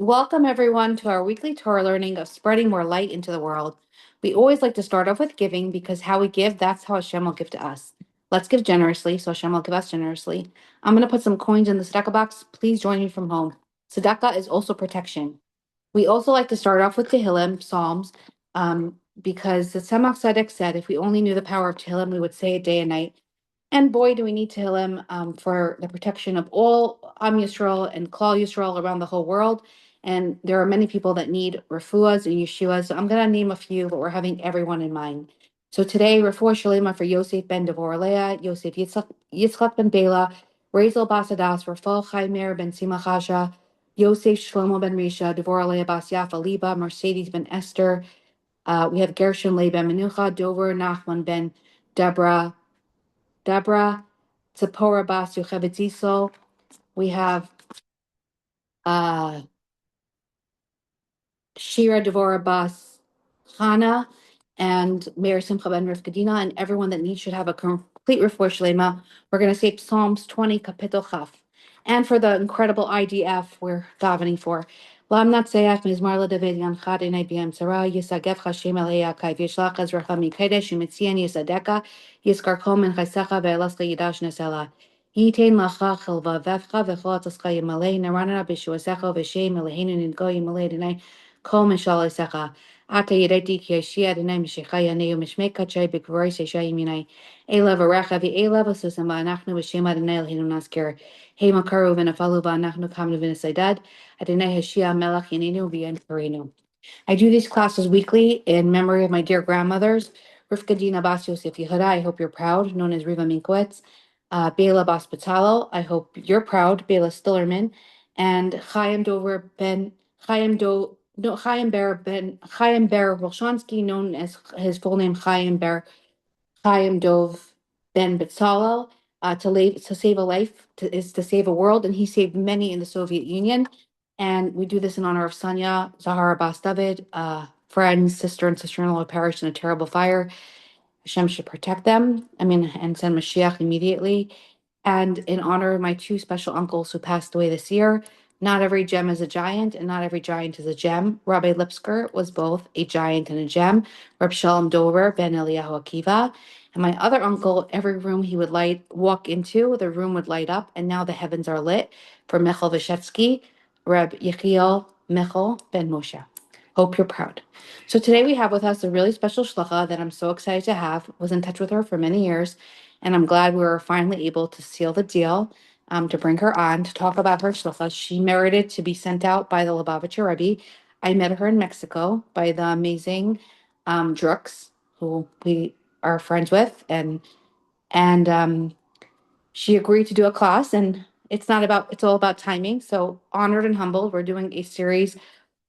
Welcome, everyone, to our weekly Torah learning of spreading more light into the world. We always like to start off with giving because how we give, that's how Hashem will give to us. Let's give generously, so Hashem will give us generously. I'm going to put some coins in the tzedakah box. Please join me from home. Tzedakah is also protection. We also like to start off with Tehillim, Psalms, because the Tzemach Tzedek said if we only knew the power of Tehillim, we would say it day and night. And boy, do we need Tehillim for the protection of all Am Yisrael and Klal Yisrael around the whole world. And there are many people that need refuahs and yeshuas. So I'm going to name a few, but we're having everyone in mind. So today, refuah shalema for Yosef ben Devor Leah, Yosef Yitzchak ben Bela, Razel Basadas, Rafal Chaimer ben Simachasha, Yosef Shlomo ben Risha, Devor Leah Bas Yafa Liba, Mercedes ben Esther. We have Gershon Le ben Menucha, Dover Nachman ben Deborah, Tzipora Bas Yocheved. We have uh, Shira Devora Bas Chana and Mayor Simcha Ben Rifkadina, and everyone that needs should have a complete refuah shlema. We're going to say Psalms 20, Kapitel Chaf. And for the incredible IDF, we're davening for. Lamnat Seyach Mizmar LaDavid Yanchad Enei B'Yam Tzara Yisagev Hashem Elei Yakai V'Yishlach Ezracha Mikedesh Umitzian Yisadeka Yiskar Kol Min Chaysecha Ve'Elaska Yidash Nesela Yitain Lacha Chelva Vevcha V'Chol Tzaska Yimalei Narana B'Shuasecha V'Shem Eleheinu Nidgo Yimalei Denei Kol Mishal Esecha Ata Yedeti Ki Yashia Denei Mishechaya Neu Mishmei Kachay B'Kvaroi Seisha Yiminai Ela V'Recha V'Ela V'Susama Anachnu V'Shem Adonai Eloheinu Naskir Hey Makaru V'Nafalu V'Anachnu Kamnu V'Nesaydad Adonai Hashia Melech Yaninu V'Yan Karenu. I do these classes weekly in memory of my dear grandmothers, Rivka Dina Bas Yosef Yehuda, I hope you're proud, known as Riva Minkowitz, Bela Bas Batalo, I hope you're proud, Bela Stillerman, and Chaim Dover Ben, Chaim Do, no, Chaim Ber Volshansky, known as his full name Chaim Dov Ben Betzalel, to save a life is to save a world, and he saved many in the Soviet Union. And we do this in honor of Sanya Zahara Bas David, friend, sister, and sister-in-law who perished in a terrible fire. Hashem should protect them. And send Mashiach immediately. And in honor of my two special uncles who passed away this year, not every gem is a giant, and not every giant is a gem. Rabbi Lipsker was both a giant and a gem. Reb Shalom Dover ben Eliyahu Akiva. And my other uncle, every room he would walk into, the room would light up, and now the heavens are lit for Michal Vishetsky, Reb Yechiel Michal ben Moshe. Hope you're proud. So today we have with us a really special shlucha that I'm so excited to have. Was in touch with her for many years, and I'm glad we were finally able to seal the deal to bring her on to talk about her shlucha. She merited to be sent out by the Lubavitcher Rebbe. I met her in Mexico by the amazing Drooks, who we are friends with, and she agreed to do a class. And it's all about timing. So honored and humbled. We're doing a series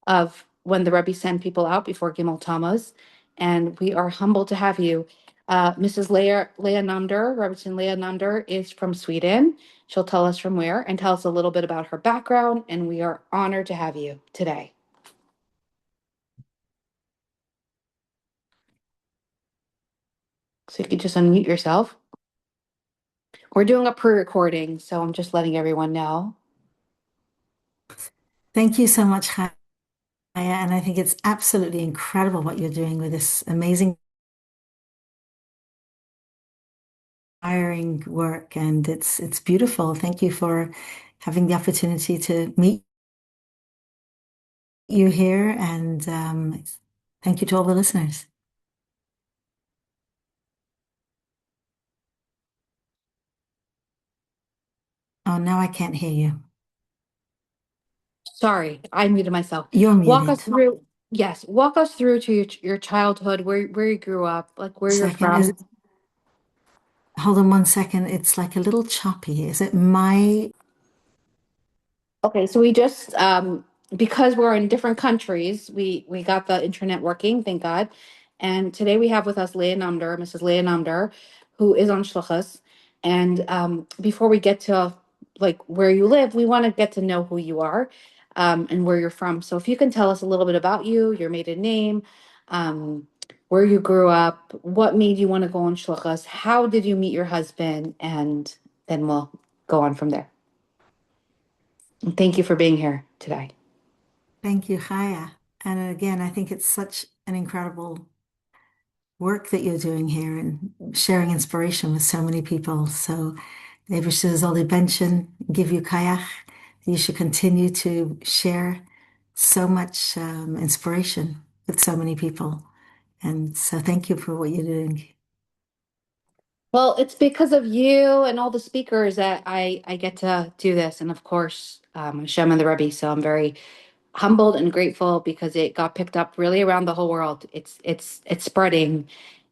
of when the Rebbe send people out before Gimel Tammuz, and we are humbled to have you. Mrs. Leah Namdar, Rebbetzin Leah Namdar, is from Sweden. She'll tell us from where and tell us a little bit about her background, and we are honored to have you today. So you can just unmute yourself. We're doing a pre-recording, so I'm just letting everyone know. Thank you so much, Chaya, and I think it's absolutely incredible what you're doing with this amazing inspiring work, and it's beautiful. Thank you for having the opportunity to meet you here, and thank you to all the listeners. Oh, now I can't hear you. Sorry, I muted myself. You're Walk us muted. through, yes, walk us through to your childhood, where you grew up, like where you're Second, from. hold on one second. It's like a little choppy. Is it my? Okay, so we just because we're in different countries, we got the internet working, thank God. And today we have with us Leah Namdar, Mrs. Leah Namdar, who is on Shluchas. And before we get to like where you live, we want to get to know who you are and where you're from. So if you can tell us a little bit about you, your maiden name, where you grew up, what made you want to go on Shluchas, how did you meet your husband, and then we'll go on from there. And thank you for being here today. Thank you, Chaya. And again, I think it's such an incredible work that you're doing here and sharing inspiration with so many people. So, even zal die benchen give you kayak. You should continue to share so much inspiration with so many people. And so, thank you for what you're doing. Well, it's because of you and all the speakers that I get to do this, and of course, Hashem and the Rebbe. So I'm very humbled and grateful because it got picked up really around the whole world. It's spreading,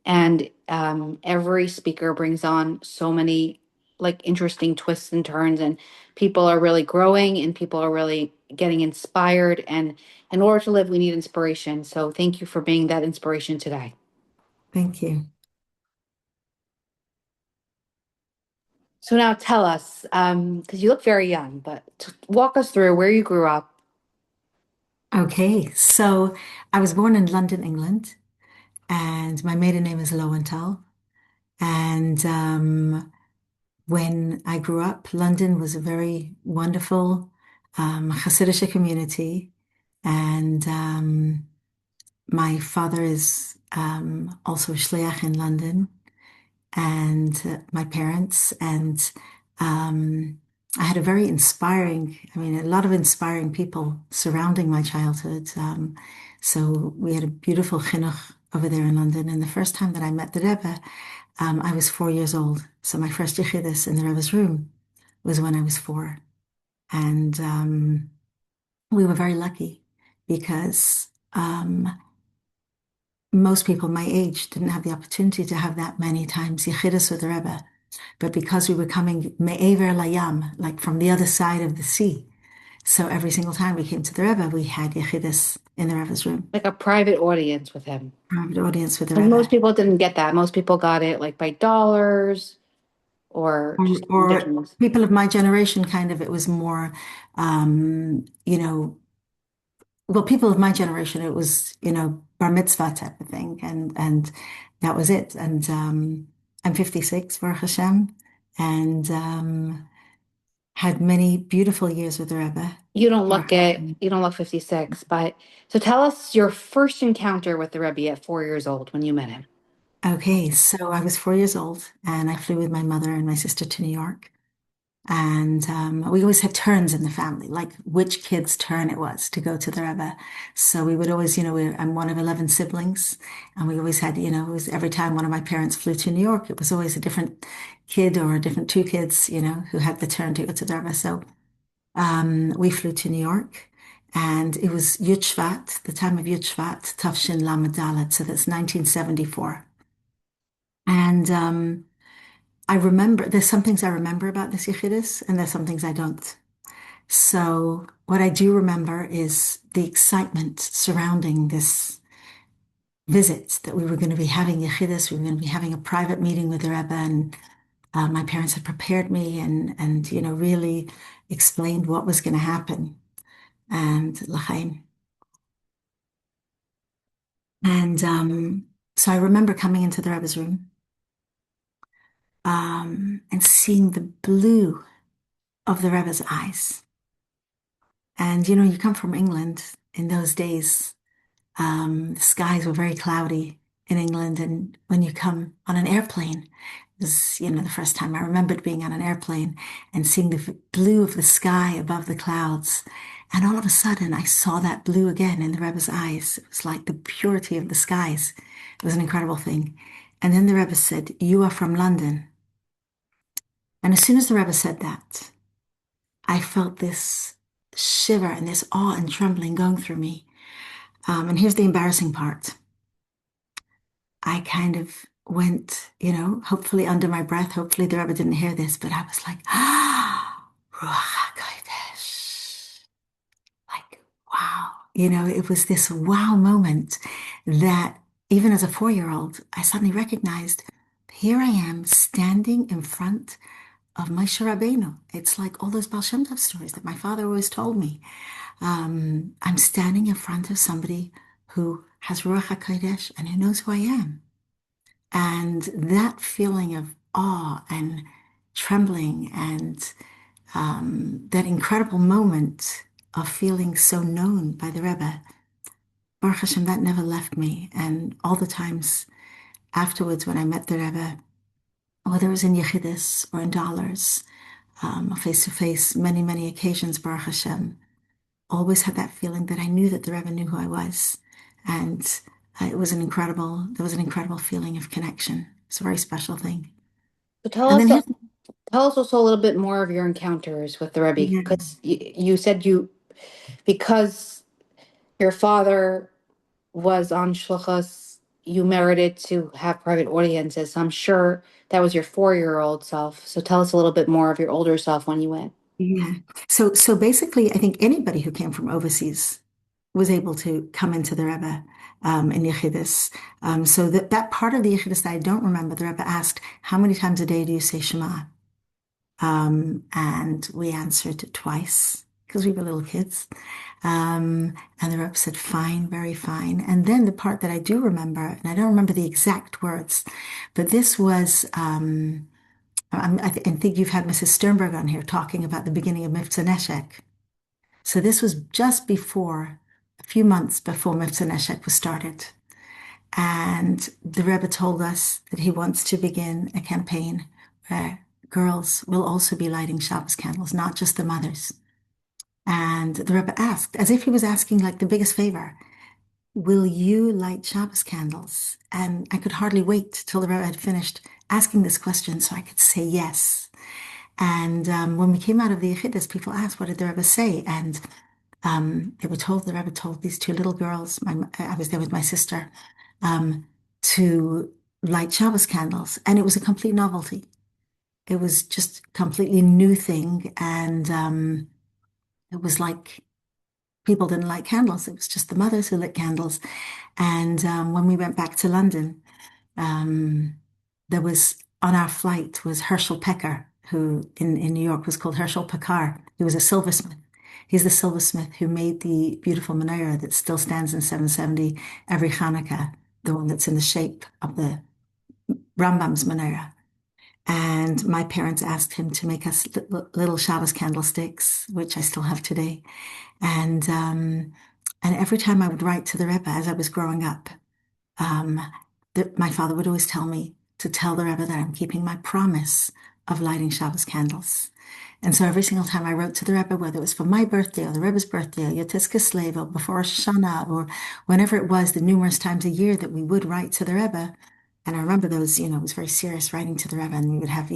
and every speaker brings on so many like interesting twists and turns, and people are really growing, and people are really getting inspired. And in order to live, we need inspiration. So thank you for being that inspiration today. Thank you. So now tell us, because you look very young, but walk us through where you grew up. Okay, so I was born in London, England, and my maiden name is Lowenthal. And when I grew up, London was a very wonderful Hasidic community. And my father is also a shliach in London, and my parents. And um, I had a very inspiring, I mean, a lot of inspiring people surrounding my childhood. So we had a beautiful chinuch over there in London. And the first time that I met the Rebbe, I was 4 years old. So my first yechidus in the Rebbe's room was when I was four. And we were very lucky because most people my age didn't have the opportunity to have that many times yechidus with the Rebbe. But because we were coming me'ever layam, like from the other side of the sea, so every single time we came to the Rebbe, we had yechidus in the Rebbe's room, Like a private audience with him. private audience with the And most Rebbe. people didn't get that. Most people got it like by dollars or just Or different ways. people of my generation, kind of, it was more, you know, well, people of my generation, it was, bar mitzvah type of thing, and that was it. And I'm 56, Baruch Hashem, and had many beautiful years with the Rebbe. Baruch Hashem. You don't look 56, but so tell us your first encounter with the Rebbe at 4 years old when you met him. Okay, so I was 4 years old, and I flew with my mother and my sister to New York. And we always had turns in the family, like which kid's turn it was to go to the Rebbe. So we would always, I'm one of 11 siblings, and we always had, it was every time one of my parents flew to New York, it was always a different kid or a different two kids, who had the turn to go to the Rebbe. So we flew to New York, and it was Yud Shvat, the time of Yud Shvat, Tafshin Lamed Dalet, so that's 1974. And I remember, there's some things I remember about this Yechidus, and there's some things I don't. So what I do remember is the excitement surrounding this visit that we were going to be having Yechidus, we were going to be having a private meeting with the Rebbe, and my parents had prepared me and really explained what was going to happen. And L'chaim. And so I remember coming into the Rebbe's room and seeing the blue of the Rebbe's eyes. And you come from England in those days. The skies were very cloudy in England, and when you come on an airplane, it was, the first time I remembered being on an airplane and seeing the blue of the sky above the clouds. And all of a sudden, I saw that blue again in the Rebbe's eyes. It was like the purity of the skies. It was an incredible thing. And then the Rebbe said, "You are from London." And as soon as the Rebbe said that, I felt this shiver and this awe and trembling going through me. And here's the embarrassing part. I kind of went, hopefully under my breath. Hopefully the Rebbe didn't hear this, but I was like, ah, Ruach HaKodesh. Like, wow. It was this wow moment that even as a 4-year-old, I suddenly recognized here I am standing in front of Moshe Rabbeinu. It's like all those Baal Shem Tov stories that my father always told me. I'm standing in front of somebody who has Ruach HaKodesh and who knows who I am. And that feeling of awe and trembling and that incredible moment of feeling so known by the Rebbe. Baruch Hashem, that never left me. And all the times afterwards when I met the Rebbe, whether it was in Yechidus or in dollars, face to face, many, many occasions, Baruch Hashem, always had that feeling that I knew that the Rebbe knew who I was. And there was an incredible feeling of connection. It's a very special thing. So And then here's, tell us also a little bit more of your encounters with the Rebbe, yeah, because you said because your father was on Shluchas, you merited to have private audiences. So I'm sure that was your 4-year-old self. So tell us a little bit more of your older self when you went. yeah. So basically, I think anybody who came from overseas was able to come into the Rebbe in Yechidus. So that part of the Yechidus that I don't remember, the Rebbe asked, "How many times a day do you say Shema?" And we answered twice because we were little kids. And the Rebbe said, "Fine, very fine." And then the part that I do remember, and I don't remember the exact words, but this was. I think you've had Mrs. Sternberg on here talking about the beginning of Miftzah Neshek. So this was just before, a few months before Miftzah Neshek was started. And the Rebbe told us that he wants to begin a campaign where girls will also be lighting Shabbos candles, not just the mothers. And the Rebbe asked, as if he was asking like the biggest favor, will you light Shabbos candles? And I could hardly wait till the Rebbe had finished asking this question so I could say yes. And when we came out of the Yechidus, people asked, what did the Rebbe say? And the Rebbe told these two little girls, I was there with my sister, to light Shabbos candles. And it was a complete novelty. It was just a completely new thing. And it was like people didn't light candles. It was just the mothers who lit candles. And when we went back to London, um, there was on our flight was Herschel Pecker, who in New York was called Herschel Packard. He was a silversmith. He's the silversmith who made the beautiful menorah that still stands in 770 every Hanukkah, the one that's in the shape of the Rambam's menorah. And my parents asked him to make us little Shabbos candlesticks, which I still have today. And um, and every time I would write to the Rebbe as I was growing up, um, my father would always tell me to tell the Rebbe that I'm keeping my promise of lighting Shabbos candles. And so every single time I wrote to the Rebbe, whether it was for my birthday or the Rebbe's birthday, or Yotes Kislev, or before Rosh Hashanah, or whenever it was, the numerous times a year that we would write to the Rebbe, and I remember those, it was very serious writing to the Rebbe, and we would have,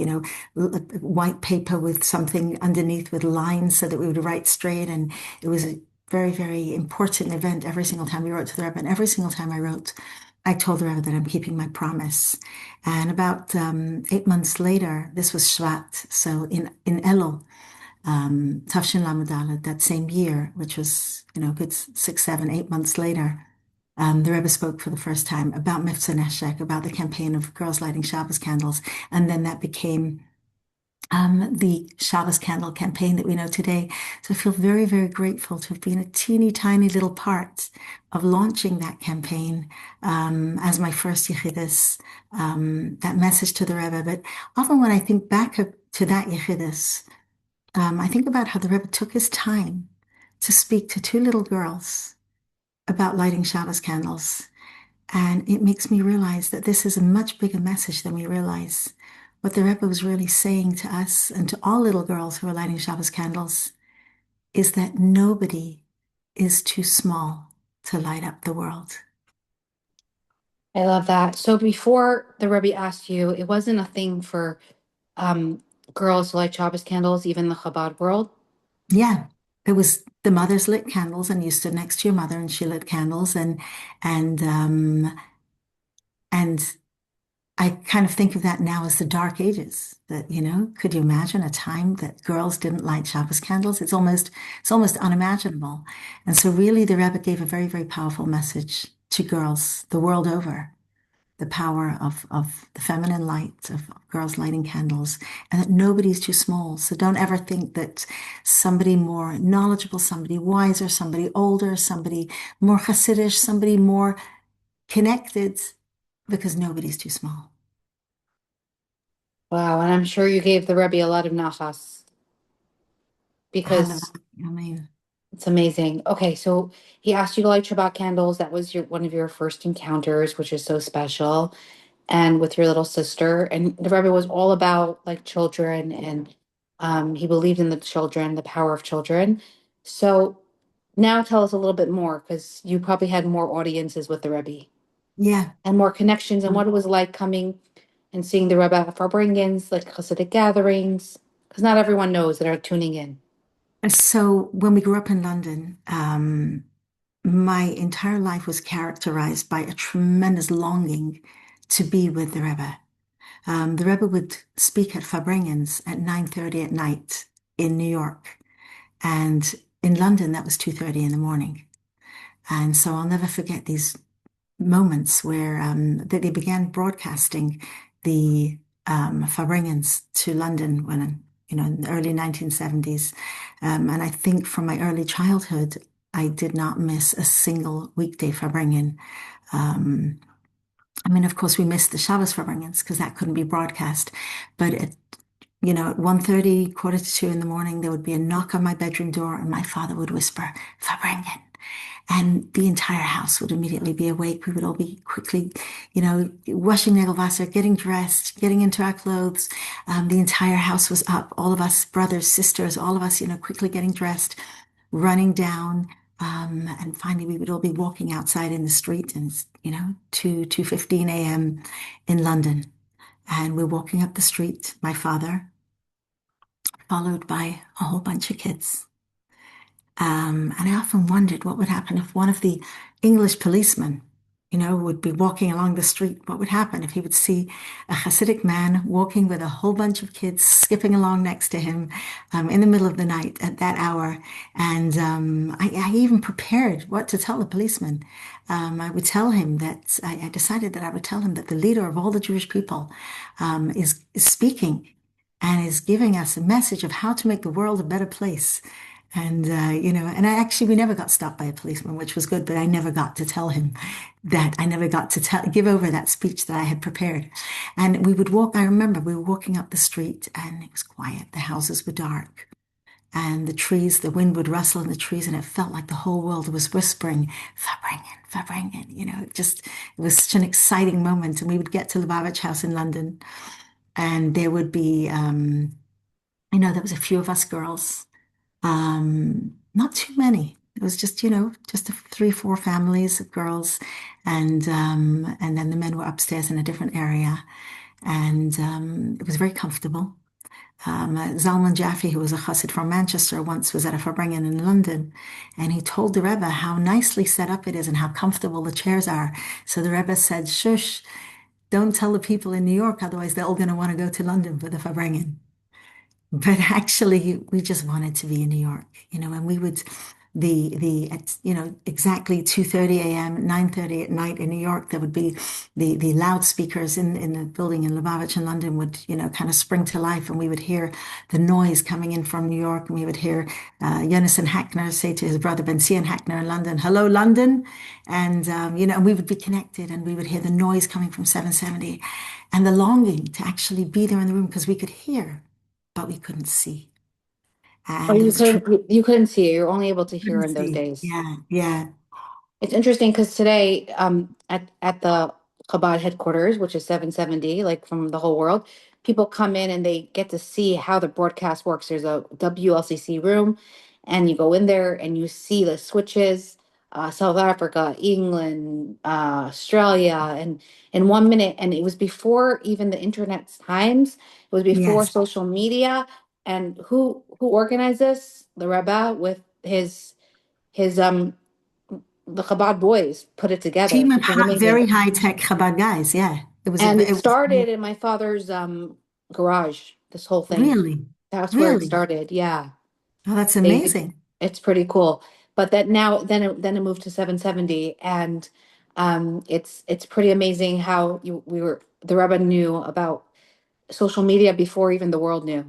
white paper with something underneath with lines so that we would write straight. And it was a very, very important event every single time we wrote to the Rebbe. And every single time I wrote, I told the Rebbe that I'm keeping my promise. And about 8 months later, this was Shvat, so in Elul, Tafshin Lamed Daled, that same year, which was, a good 6, 7, 8 months later, the Rebbe spoke for the first time about Miftzah Neshek, about the campaign of girls lighting Shabbos candles. And then that became the Shabbos candle campaign that we know today. So I feel very, very grateful to have been a teeny tiny little part of launching that campaign as my first Yechidus, that message to the Rebbe. But often when I think back to that Yechidus, I think about how the Rebbe took his time to speak to two little girls about lighting Shabbos candles. And it makes me realize that this is a much bigger message than we realize. What the Rebbe was really saying to us and to all little girls who are lighting Shabbos candles is that nobody is too small to light up the world. I love that. So before the Rebbe asked you, it wasn't a thing for um, girls to light Shabbos candles, even the Chabad world. Yeah, it was the mothers lit candles, and you stood next to your mother and she lit candles, and and I kind of think of that now as the dark ages. That, could you imagine a time that girls didn't light Shabbos candles? It's almost unimaginable. And so really the Rebbe gave a very, very powerful message to girls the world over, the power of the feminine light, of girls lighting candles, and that nobody's too small. So don't ever think that somebody more knowledgeable, somebody wiser, somebody older, somebody more Hasidish, somebody more connected, because nobody's too small. Wow, and I'm sure you gave the Rebbe a lot of nachas Halleluja. because I mean. It's amazing. Okay, so he asked you to light Shabbat candles. That was your one of your first encounters, which is so special. And with your little sister. And the Rebbe was all about like children, and he believed in the children, the power of children. So now tell us a little bit more, because you probably had more audiences with the Rebbe Yeah. and more connections, and what it was like coming and seeing the Rebbe at Farbrengens, like Hasidic gatherings, because not everyone knows that are tuning in. So when we grew up in London, my entire life was characterized by a tremendous longing to be with the Rebbe. The Rebbe would speak at Farbrengens at 9:30 at night in New York, and in London that was 2:30 in the morning. And so I'll never forget these moments where that they began broadcasting the Farbrengens to London when in the early 1970s. And I think from my early childhood, I did not miss a single weekday Farbrengen. Um, I mean, of course, we missed the Shabbos Farbrengens because that couldn't be broadcast. But at 1:30, quarter to two in the morning, there would be a knock on my bedroom door, and my father would whisper, Farbrengen. And the entire house would immediately be awake. We would all be quickly, washing Nagelwasser, getting dressed, getting into our clothes. The entire house was up. All of us, brothers, sisters, all of us, quickly getting dressed, running down. And finally, we would all be walking outside in the street, and 2:15 a.m. in London. And we're walking up the street, my father, followed by a whole bunch of kids. And I often wondered what would happen if one of the English policemen, would be walking along the street. What would happen if he would see a Hasidic man walking with a whole bunch of kids skipping along next to him in the middle of the night at that hour? And I even prepared what to tell the policeman. I would tell him that I decided that I would tell him that the leader of all the Jewish people is speaking and is giving us a message of how to make the world a better place. And we never got stopped by a policeman, which was good, but I never got to tell him that. I never got to give over that speech that I had prepared. And we would walk, I remember we were walking up the street and it was quiet. The houses were dark and the trees, the wind would rustle in the trees and it felt like the whole world was whispering, Farbrengen, Farbrengen. It was such an exciting moment. And we would get to Lubavitch House in London and there would be, there was a few of us girls. Not too many. It was just three, four families of girls, and then the men were upstairs in a different area, and it was very comfortable. Zalman Jaffe, who was a chassid from Manchester, once was at a Farbrengen in London, and he told the Rebbe how nicely set up it is and how comfortable the chairs are. So the Rebbe said, "Shush, don't tell the people in New York, otherwise they're all going to want to go to London for the Farbrengen." But actually, we just wanted to be in New York, and we would at exactly 2:30 a.m., 9:30 at night in New York, there would be the loudspeakers in the building in Lubavitch in London would, kind of spring to life, and we would hear the noise coming in from New York, and we would hear Jonathan Hackner say to his brother Ben Zion Hackner in London, "Hello, London," and and we would be connected, and we would hear the noise coming from 770, and the longing to actually be there in the room because we could hear but we couldn't see. Or And it was true. you couldn't see it. You're only able to hear Couldn't in those see. days. Yeah, yeah. It's interesting because today, at the Chabad headquarters, which is 770, like from the whole world, people come in and they get to see how the broadcast works. There's a WLCC room, and you go in there and you see the switches, South Africa, England, Australia, and in 1 minute. And it was before even the internet's times. It was before Yes. social media. And who organized this? The Rebbe with his the Chabad boys put it together, Team of which is amazing. very high-tech Chabad guys. Yeah. And it It was started in my father's garage, this whole thing. really, That's where it really. started. Yeah. Oh, that's They amazing. it's pretty cool. But that now then it moved to 770, and it's pretty amazing how we were the Rebbe knew about social media before even the world knew.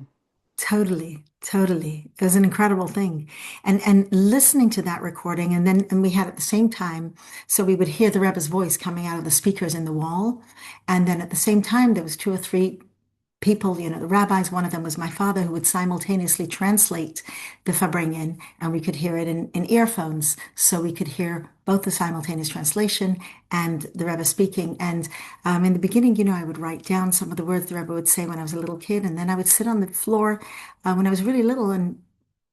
Totally, totally. It was an incredible thing. And listening to that recording and we had at the same time, so we would hear the Rebbe's voice coming out of the speakers in the wall. And then at the same time there was two or three people, the rabbis, one of them was my father, who would simultaneously translate the Farbrengen, and we could hear it in earphones. So we could hear both the simultaneous translation and the Rebbe speaking. And in the beginning, I would write down some of the words the Rebbe would say when I was a little kid. And then I would sit on the floor when I was really little and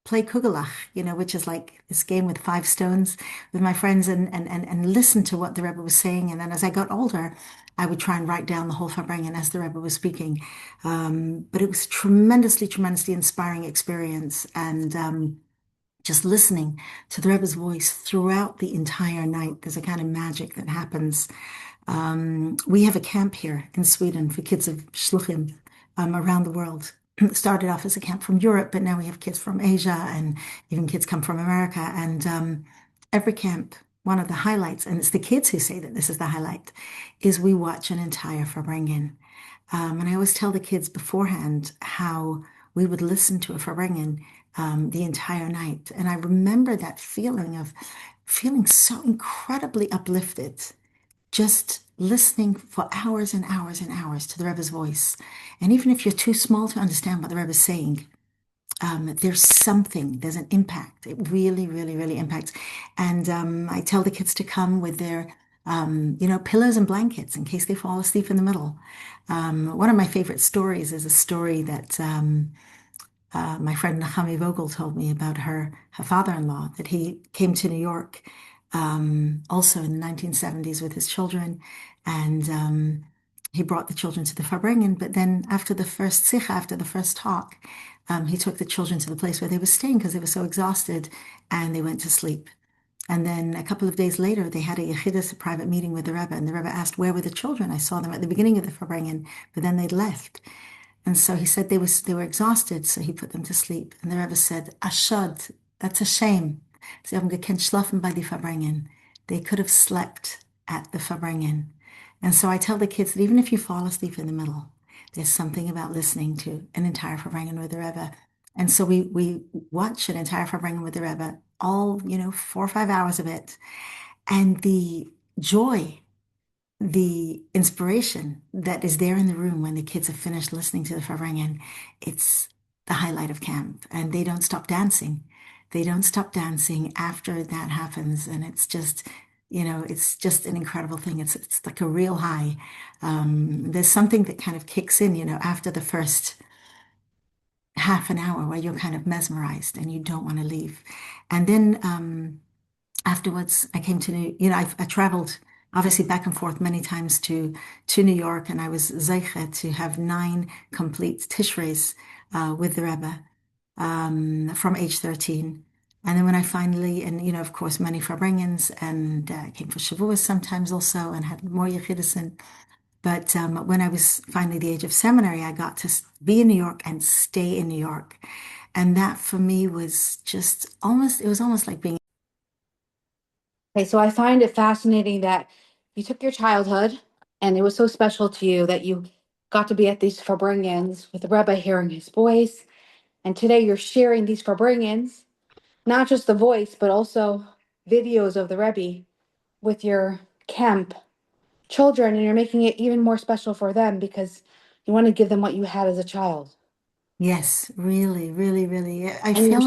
play Kugelach, which is like this game with 5 stones with my friends and listen to what the Rebbe was saying. And then as I got older, I would try and write down the whole Farbrengen as the Rebbe was speaking. But it was tremendously, tremendously inspiring experience. And just listening to the Rebbe's voice throughout the entire night, there's a kind of magic that happens. We have a camp here in Sweden for kids of Shluchim around the world. It started off as a camp from Europe, but now we have kids from Asia and even kids come from America. And every camp, one of the highlights, and it's the kids who say that this is the highlight, is we watch an entire Farbrengen. And I always tell the kids beforehand how we would listen to a Farbrengen the entire night. And I remember that feeling of feeling so incredibly uplifted, just listening for hours and hours and hours to the Rebbe's voice. And even if you're too small to understand what the Rebbe's saying, there's an impact. It really, really, really impacts. And I tell the kids to come with their, pillows and blankets in case they fall asleep in the middle. One of my favorite stories is a story that my friend Nachami Vogel told me about her father-in-law, that he came to New York also in the 1970s with his children, and he brought the children to the Farbrengen. But then after the first sikha, after the first talk, he took the children to the place where they were staying because they were so exhausted, and they went to sleep. And then a couple of days later, they had a yechidus, a private meeting with the Rebbe, and the Rebbe asked, "Where were the children? I saw them at the beginning of the Farbrengen, but then they'd left." And so he said they were exhausted, so he put them to sleep. And the Rebbe said, "Ashad, that's a shame. Sie haben gekannt schlafen bei die Farbrengen." They could have slept at the Farbrengen. And so I tell the kids that even if you fall asleep in the middle, there's something about listening to an entire Farbrengen with the Rebbe. And so we watch an entire Farbrengen with the Rebbe, all, 4 or 5 hours of it. And the joy, the inspiration that is there in the room when the kids have finished listening to the Farbrengen, it's the highlight of camp. And they don't stop dancing. They don't stop dancing after that happens. And it's just an incredible thing. It's like a real high. There's something that kind of kicks in, after the first half an hour where you're kind of mesmerized and you don't want to leave. And then afterwards, I came to I traveled obviously back and forth many times to New York, and I was zeicha to have 9 complete tishreis with the Rebbe from age 13. And then when I finally, and of course, many Farbrengens, and came for Shavuos sometimes also, and had more Yechidesen. But when I was finally the age of seminary, I got to be in New York and stay in New York. And that for me was it was almost like being. Okay, so I find it fascinating that you took your childhood and it was so special to you that you got to be at these Farbrengens with the Rebbe hearing his voice. And today you're sharing these Farbrengens, not just the voice, but also videos of the Rebbe with your camp children, and you're making it even more special for them because you want to give them what you had as a child. Yes, really, really, really. And you're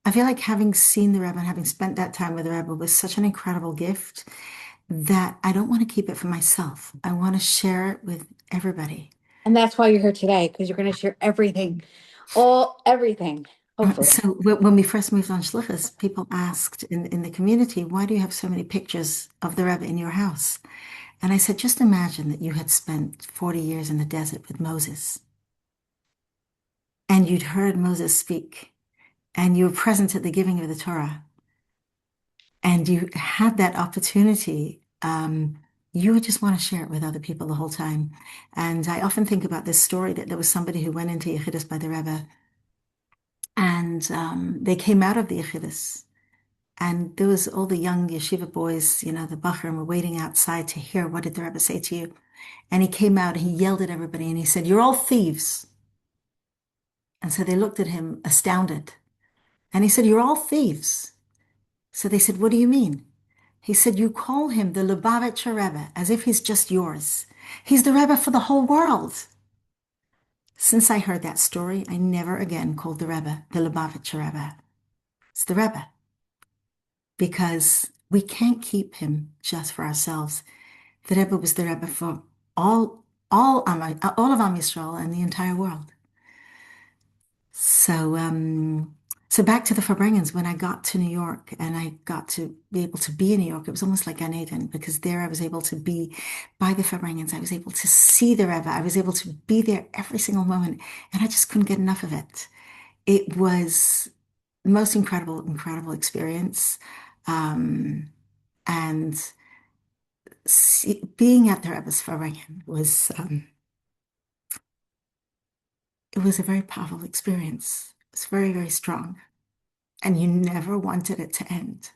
I feel like having seen the Rebbe and having spent that time with the Rebbe was such an incredible gift that I don't want to keep it for myself. I want to share it with everybody. and that's why you're here today, because you're going to share everything, all everything, hopefully. So when we first moved on Shluchas, people asked in the community, "Why do you have so many pictures of the Rebbe in your house?" And I said, just imagine that you had spent 40 years in the desert with Moses and you'd heard Moses speak and you were present at the giving of the Torah and you had that opportunity. You would just want to share it with other people the whole time. And I often think about this story that there was somebody who went into Yechidus by the Rebbe and they came out of the Yechidus. And there was all the young yeshiva boys, the Bachrim were waiting outside to hear what did the Rebbe say to you. And he came out and he yelled at everybody and he said, "You're all thieves." And so they looked at him astounded. And he said, "You're all thieves." So they said, "What do you mean?" He said, "You call him the Lubavitcher Rebbe as if he's just yours. He's the Rebbe for the whole world." Since I heard that story, I never again called the Rebbe the Lubavitcher Rebbe. It's the Rebbe because we can't keep him just for ourselves. The Rebbe was the Rebbe for all of Am Yisrael and the entire world. So, so back to the Farbrengens. When I got to New York and I got to be able to be in New York, it was almost like Gan Eden because there I was able to be by the Farbrengens. I was able to see the Rebbe. I was able to be there every single moment, and I just couldn't get enough of it. It was the most incredible, incredible experience. Um, and being at the Rebbe's Farbrengen was it was a very powerful experience. It was very, very strong. And you never wanted it to end.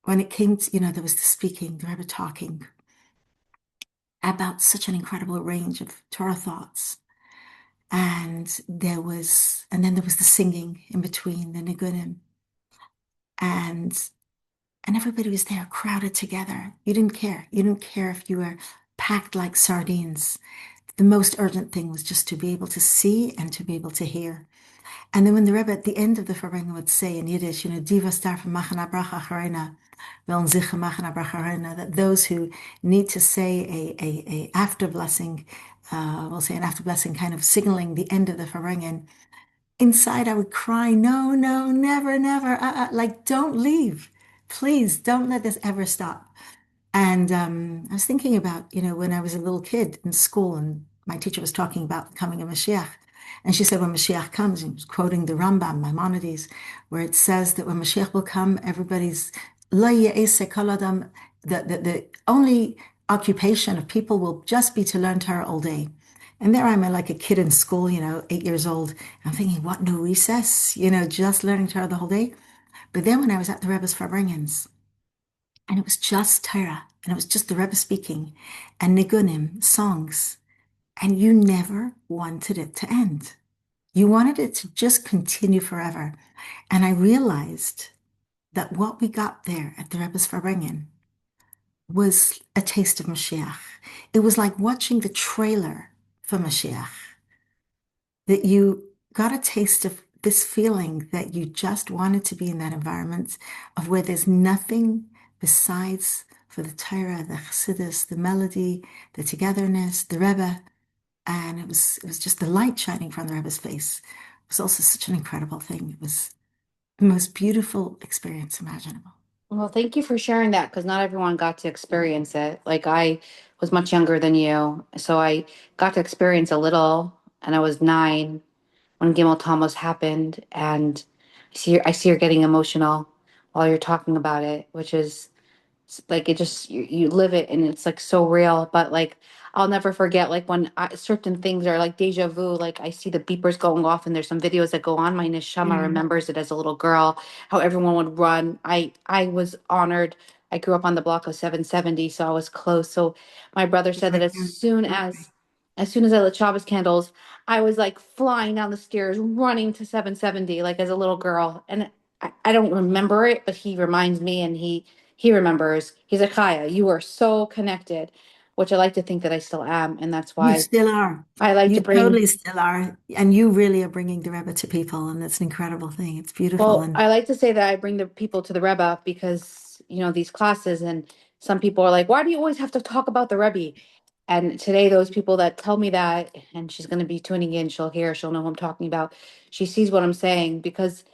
When it came to, there was the speaking, the Rebbe talking about such an incredible range of Torah thoughts. And then there was the singing in between, the nigunim. And and everybody was there crowded together. You didn't care. You didn't care if you were packed like sardines. The most urgent thing was just to be able to see and to be able to hear. And then when the Rebbe at the end of the Farbrengen would say in Yiddish, Divas darfen machen a bracha acharena, wollen sicher machen a bracha acharena, that those who need to say a after blessing, will say an after blessing, kind of signaling the end of the Farbrengen. Inside, I would cry, no, no, never, never, like, don't leave. Please don't let this ever stop. And I was thinking about, when I was a little kid in school and my teacher was talking about the coming of Mashiach. And she said, when Mashiach comes, and she was quoting the Rambam, Maimonides, where it says that when Mashiach will come, everybody's, lo ya'aseh kol adam, the only occupation of people will just be to learn Torah all day. And there I'm like a kid in school, 8 years old. I'm thinking, what, no recess? Just learning Torah the whole day. But then when I was at the Rebbe's Farbrengens, and it was just Torah, and it was just the Rebbe speaking, and nigunim, songs, and you never wanted it to end. You wanted it to just continue forever. And I realized that what we got there at the Rebbe's Farbrengen was a taste of Mashiach. It was like watching the trailer for Mashiach, that you got a taste of this feeling that you just wanted to be in that environment of where there's nothing besides for the Torah, the Chassidus, the melody, the togetherness, the Rebbe. And it was just the light shining from the Rebbe's face. It was also such an incredible thing. It was the most beautiful experience imaginable. Well, thank you for sharing that because not everyone got to experience it. Like I was much younger than you, so I got to experience a little, and I was 9 when Gimel Tammuz happened, and I see you're getting emotional while you're talking about it, which is like it just you live it and it's like so real. But like I'll never forget like when certain things are like deja vu. Like I see the beepers going off and there's some videos that go on. My neshama Yeah. remembers it as a little girl, how everyone would run. I was honored. I grew up on the block of 770, so I was close. So my brother said that Right as there. soon Okay. as I lit Shabbos candles, I was like flying down the stairs, running to 770, like as a little girl. And I don't remember it, but he reminds me, and he remembers. He's like, Chaya, you are so connected, which I like to think that I still am. And that's You why still are. I like to You bring, totally still are. And you really are bringing the Rebbe to people. And that's an incredible thing. It's beautiful. well, And I like to say that I bring the people to the Rebbe because, these classes, and some people are like, why do you always have to talk about the Rebbe? And today, those people that tell me that, and she's going to be tuning in, she'll know who I'm talking about. She sees what I'm saying because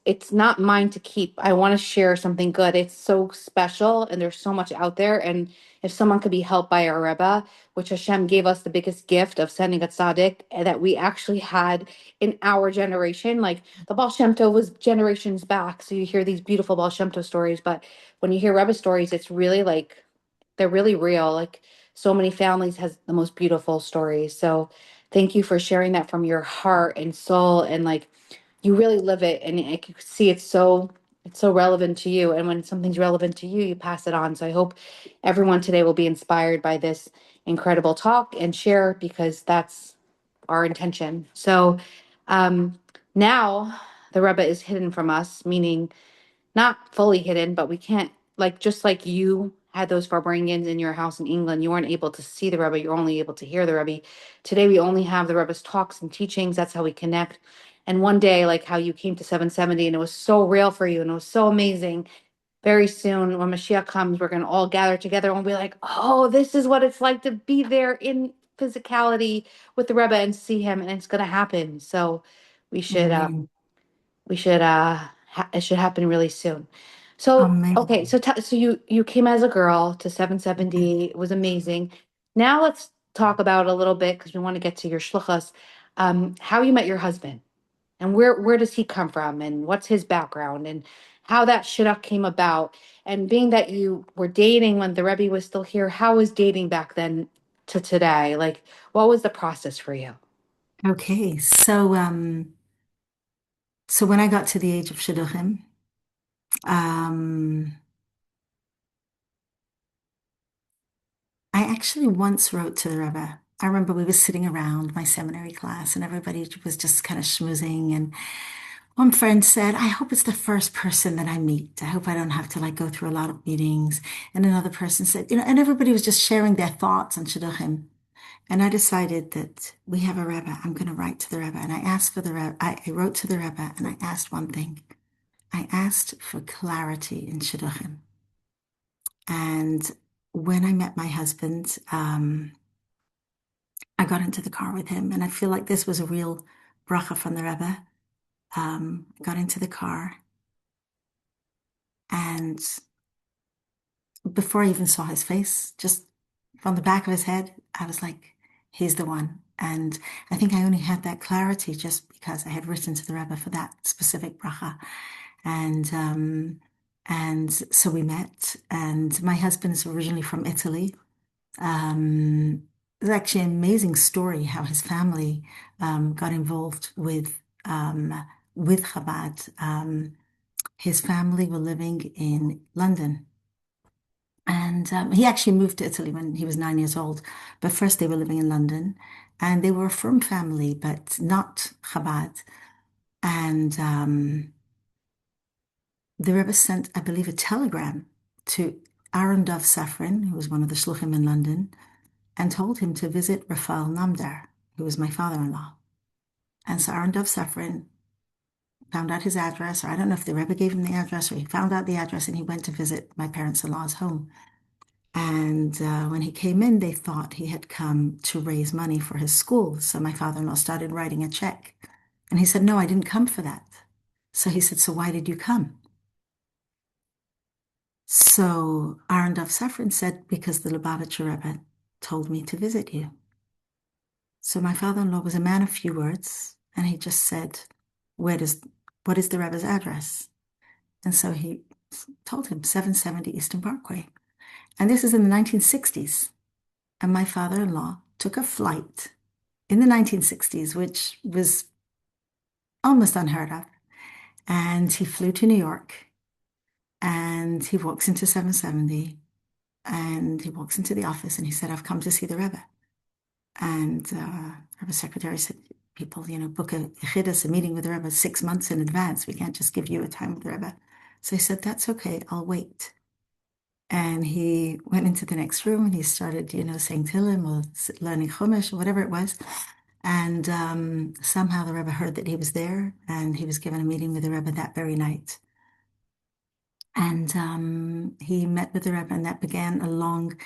it's not mine to keep. I want to share something good. It's so special, and there's so much out there. And if someone could be helped by our Rebbe, which Hashem gave us the biggest gift of sending a tzaddik that we actually had in our generation, like the Baal Shem Tov was generations back. So you hear these beautiful Baal Shem Tov stories, but when you hear Rebbe stories, it's really like they're really real. Like so many families has the most beautiful stories. So thank you for sharing that from your heart and soul, and like you really live it, and I can see it's so relevant to you. And when something's relevant to you, you pass it on. So I hope everyone today will be inspired by this incredible talk and share because that's our intention. So um, now the Rebbe is hidden from us, meaning not fully hidden, but we can't, like, just like you had those Farbrengens in your house in England, you weren't able to see the Rebbe, you're only able to hear the Rebbe. Today we only have the Rebbe's talks and teachings. That's how we connect. And one day, like how you came to 770 and it was so real for you and it was so amazing. Very soon, when Mashiach comes, we're going to all gather together and be like, oh, this is what it's like to be there in physicality with the Rebbe and see him, and it's going to happen. So we should Amen. it should happen really soon. So Amen. okay, so you came as a girl to 770. It was amazing. Now let's talk about a little bit because we want to get to your shluchas. How you met your husband and where does he come from and what's his background and how that shidduch came about. And being that you were dating when the Rebbe was still here, how was dating back then to today? Like, what was the process for you? Okay, so when I got to the age of shidduchim, um, I actually once wrote to the Rebbe. I remember we were sitting around my seminary class and everybody was just kind of schmoozing. And one friend said, I hope it's the first person that I meet. I hope I don't have to like go through a lot of meetings. And another person said, and everybody was just sharing their thoughts on Shidduchim. And I decided that we have a Rebbe. I'm going to write to the Rebbe. And I asked for the Rebbe. I wrote to the Rebbe and I asked one thing. I asked for clarity in Shidduchim. And when I met my husband, I got into the car with him, and I feel like this was a real bracha from the Rebbe. Got into the car, and before I even saw his face, just from the back of his head, I was like, he's the one. And I think I only had that clarity just because I had written to the Rebbe for that specific bracha. And and so we met, and my husband's originally from Italy. It's actually an amazing story how his family got involved with Chabad. His family were living in London, and he actually moved to Italy when he was 9 years old. But first, they were living in London, and they were a firm family, but not Chabad. And the Rebbe sent, I believe, a telegram to Aaron Dov Safran, who was one of the shluchim in London, and told him to visit Raphael Namdar, who was my father-in-law. And so Aaron Dov Safran found out his address, or I don't know if the Rebbe gave him the address, or he found out the address and he went to visit my parents-in-law's home. And when he came in, they thought he had come to raise money for his school. So my father-in-law started writing a check. And he said, no, I didn't come for that. So he said, so why did you come? So Aaron Dov Safran said, because the Lubavitcher Rebbe told me to visit you. So my father-in-law was a man of few words, and he just said, what is the Rebbe's address? And so he told him 770 Eastern Parkway. And this is in the 1960s. And my father-in-law took a flight in the 1960s, which was almost unheard of. And he flew to New York, and he walks into 770, and he walks into the office, and he said, I've come to see the Rebbe. And Rebbe secretary said, people, book a yechidus, a meeting with the Rebbe 6 months in advance. We can't just give you a time with the Rebbe. So he said, that's okay, I'll wait. And he went into the next room and he started, saying Tehillim or learning Chumash or whatever it was. And somehow the Rebbe heard that he was there and he was given a meeting with the Rebbe that very night. And he met with the Rebbe, and that began a long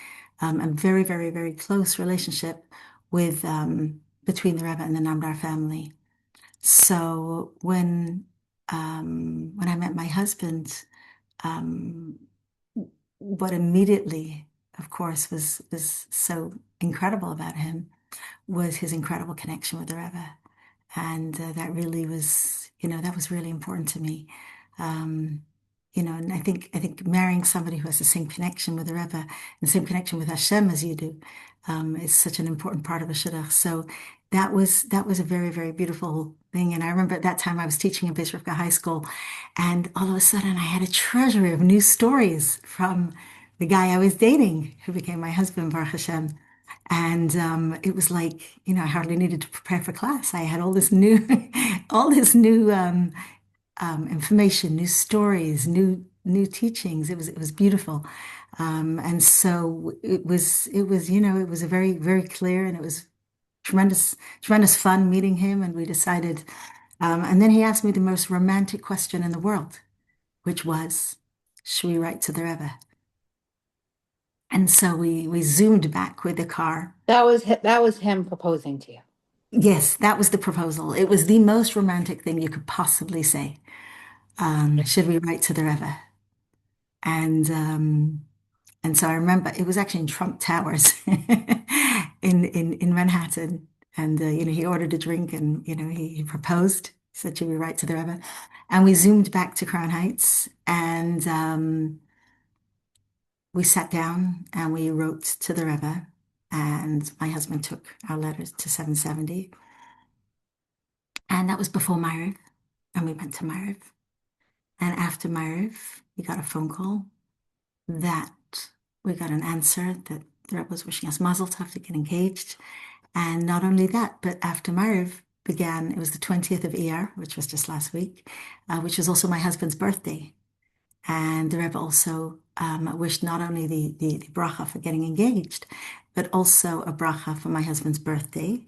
and very, very, very close relationship with between the Rebbe and the Namdar family. So when I met my husband, um, what immediately, of course, was so incredible about him was his incredible connection with the Rebbe. And that really was, that was really important to me. Um, and I think marrying somebody who has the same connection with the Rebbe and the same connection with Hashem as you do, is such an important part of a shidduch. So that was a very, very beautiful thing. And I remember at that time I was teaching in Bishop High School, and all of a sudden I had a treasury of new stories from the guy I was dating, who became my husband, Baruch Hashem. And it was like, I hardly needed to prepare for class. I had all this new, all this new information, new stories, new new teachings. It was beautiful. And so it was, it was a very, very clear, and it was tremendous, tremendous fun meeting him. And we decided, and then he asked me the most romantic question in the world, which was, should we write to the Rebbe? And so we zoomed back with the car. That was him proposing to you. Yes, that was the proposal. It was the most romantic thing you could possibly say. Should we write to the Rebbe? And um, and so I remember it was actually in Trump Towers in Manhattan. And he ordered a drink, and he proposed. He said, "Should we write to the Rebbe?" And we zoomed back to Crown Heights, and we sat down and we wrote to the Rebbe. And my husband took our letters to 770. And that was before Ma'ariv. And we went to Ma'ariv. And after Ma'ariv, we got a phone call that we got an answer that the Rebbe was wishing us Mazel Tov to get engaged. And not only that, but after Ma'ariv began, it was the 20th of Iyar, which was just last week, which was also my husband's birthday. And the Rebbe also wished not only the bracha for getting engaged, but also a bracha for my husband's birthday,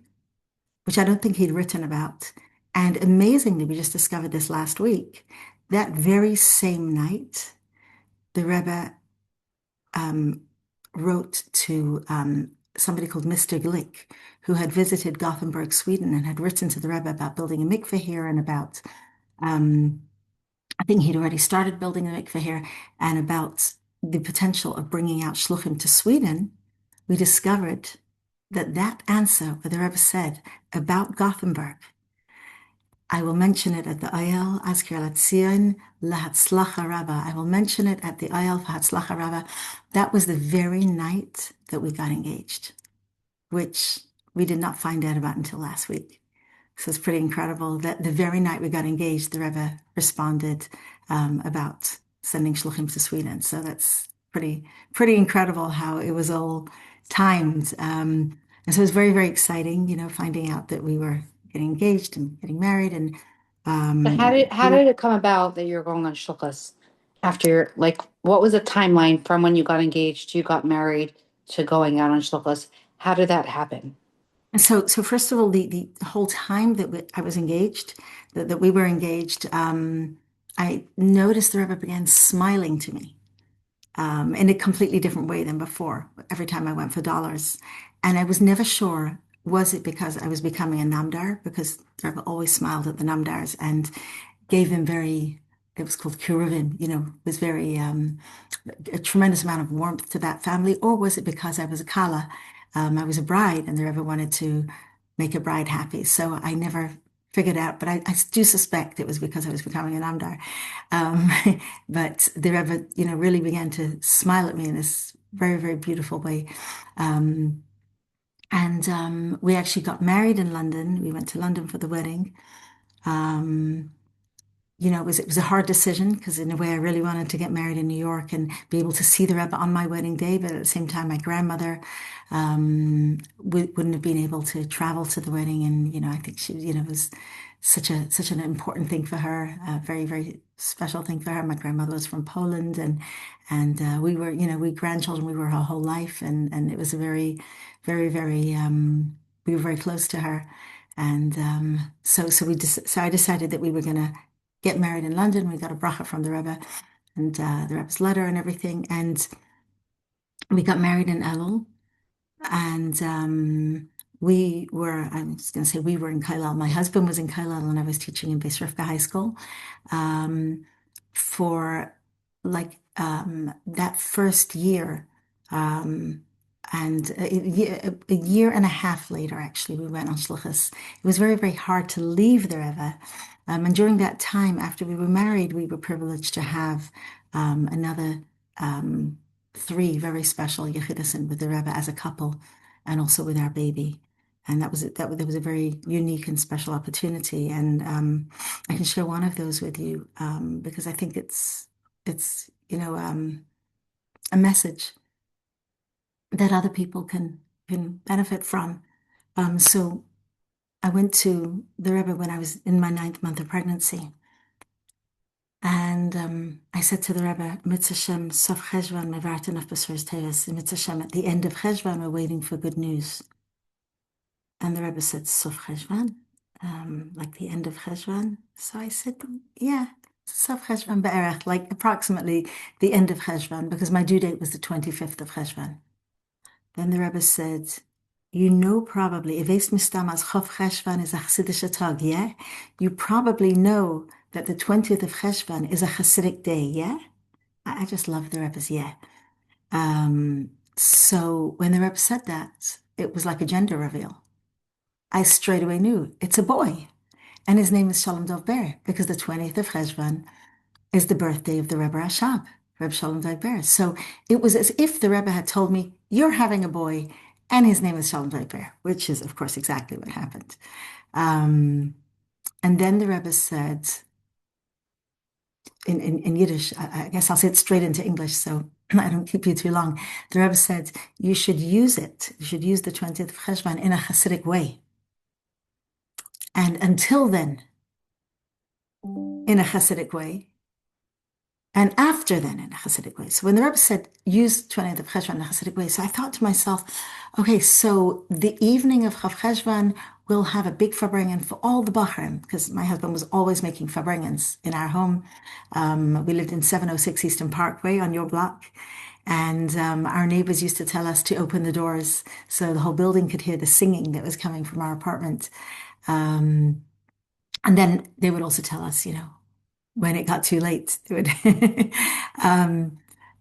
which I don't think he'd written about. And amazingly, we just discovered this last week. That very same night, the Rebbe um, wrote to somebody called Mr. Glick, who had visited Gothenburg, Sweden, and had written to the Rebbe about building a mikveh here and about, um, I think he'd already started building a mikveh here, and about the potential of bringing out shluchim to Sweden. We discovered that that answer, where the Rebbe said about Gothenburg, I will mention it at the Ayel Azkir Latzion Lahatzlacha Rabba. I will mention it at the Ayel Fahatzlacha Rabba. That was the very night that we got engaged, which we did not find out about until last week. So it's pretty incredible that the very night we got engaged, the Rebbe responded about sending shluchim to Sweden. So that's pretty incredible how it was all timed. And so it was very, very exciting, finding out that we were getting engaged and getting married. And But how did it come about that you were going on shluchas after like what was the timeline from when you got engaged, you got married to going out on shluchas? How did that happen? so first of all, the whole time that I was engaged, that we were engaged, I noticed the Rebbe began smiling to me. In a completely different way than before, every time I went for dollars. And I was never sure, was it because I was becoming a Namdar? Because Rebbe always smiled at the Namdars and gave them it was called Kuruvim, was very, a tremendous amount of warmth to that family. Or was it because I was a Kala? I was a bride and the Rebbe wanted to make a bride happy. So I never figured out, but I do suspect it was because I was becoming an Amdar. Um, but the Rebbe, really began to smile at me in this very, very beautiful way. And we actually got married in London. We went to London for the wedding. Um, it was a hard decision because in a way I really wanted to get married in New York and be able to see the Rebbe on my wedding day, but at the same time, my grandmother wouldn't have been able to travel to the wedding, and I think she, was such an important thing for her, a very very special thing for her. My grandmother was from Poland, and we were, we grandchildren, we were her whole life, and it was a very very very we were very close to her. And so I decided that we were going to get married in London. We got a bracha from the Rebbe and the Rebbe's letter and everything. And we got married in Elul. And I was going to say we were in Kailal. My husband was in Kailal and I was teaching in Beis Rivka High School for like that first year. Um, and a year and a half later, actually, we went on shluchas. It was very, very hard to leave the Rebbe. And during that time, after we were married, we were privileged to have another three very special Yechidasin with the Rebbe as a couple, and also with our baby. And that was a very unique and special opportunity. And I can share one of those with you because I think it's a message that other people can benefit from. So I went to the Rebbe when I was in my ninth month of pregnancy, And I said to the Rebbe, Mitzvah Shem, Sof Cheshvan, Mevartin of Besor's Teves, Mitzvah Shem, at the end of Cheshvan, we're waiting for good news. And the Rebbe said, Sof Cheshvan, like the end of Cheshvan. So I said, yeah, Sof Cheshvan Be'erech, like approximately the end of Cheshvan, because my due date was the 25th of Cheshvan. Then the Rebbe said, you know probably, Eves Mistam as Chof Cheshvan is a Chassidish tag, yeah? You probably know that the 20th of Cheshvan is a Hasidic day, yeah? I just love the Rebbe's yeah. So when the Rebbe said that, it was like a gender reveal. I straight away knew it's a boy. And his name is Shalom Dov Ber, because the 20th of Cheshvan is the birthday of the Rebbe Rashab, Rebbe Shalom Dov Ber. So it was as if the Rebbe had told me, you're having a boy, and his name is Shalom Dov Ber, which is, of course, exactly what happened. And then the Rebbe said, in Yiddish, I guess I'll say it straight into English so I don't keep you too long. The Rebbe said, you should use it. You should use the 20th of Cheshvan in a Hasidic way. And until then, in a Hasidic way, and after then in a Hasidic way. So when the Rebbe said, use 20th of Cheshvan in a Hasidic way, so I thought to myself, okay, so the evening of Chav Cheshvan, we'll have a big farbrengen for all the Bachrim, because my husband was always making farbrengens in our home. We lived in 706 Eastern Parkway on your block. And our neighbors used to tell us to open the doors so the whole building could hear the singing that was coming from our apartment. And then they would also tell us, when it got too late, it would. um,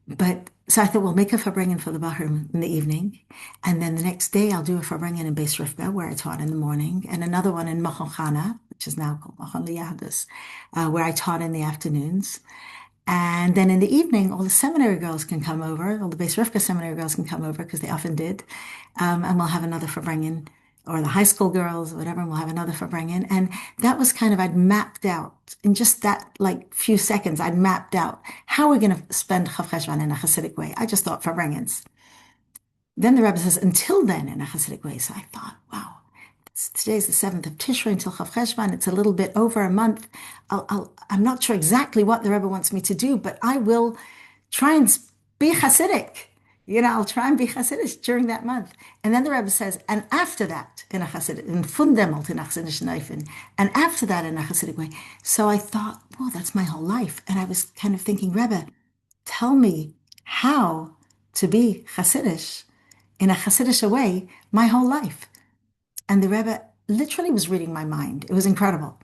but so I thought, well, make a farbrengen for the Bahram in the evening. And then the next day, I'll do a farbrengen in Beis Rivka, where I taught in the morning, and another one in Machon Chana, which is now called Machon Liyahdus, where I taught in the afternoons. And then in the evening, all the seminary girls can come over, all the Beis Rivka seminary girls can come over because they often did. And we'll have another farbrengen, or the high school girls, or whatever, and we'll have another farbrengen. And that was kind of, I'd mapped out in just that like few seconds, I'd mapped out how we're going to spend Chav Cheshvan in a Hasidic way. I just thought farbrengens. Then the Rebbe says, until then, in a Hasidic way. So I thought, wow, today's the 7th of Tishrei until Chav Cheshvan. It's a little bit over a month. I'm not sure exactly what the Rebbe wants me to do, but I will try and be Hasidic. I'll try and be Hasidic during that month. And then the Rebbe says, and after that, in a Hasidic, in Fundemelt, in a Hasidic Neufen, and after that, in a Hasidic way. So I thought, well, that's my whole life. And I was kind of thinking, Rebbe, tell me how to be Hasidic in a Hasidic way my whole life. And the Rebbe literally was reading my mind. It was incredible.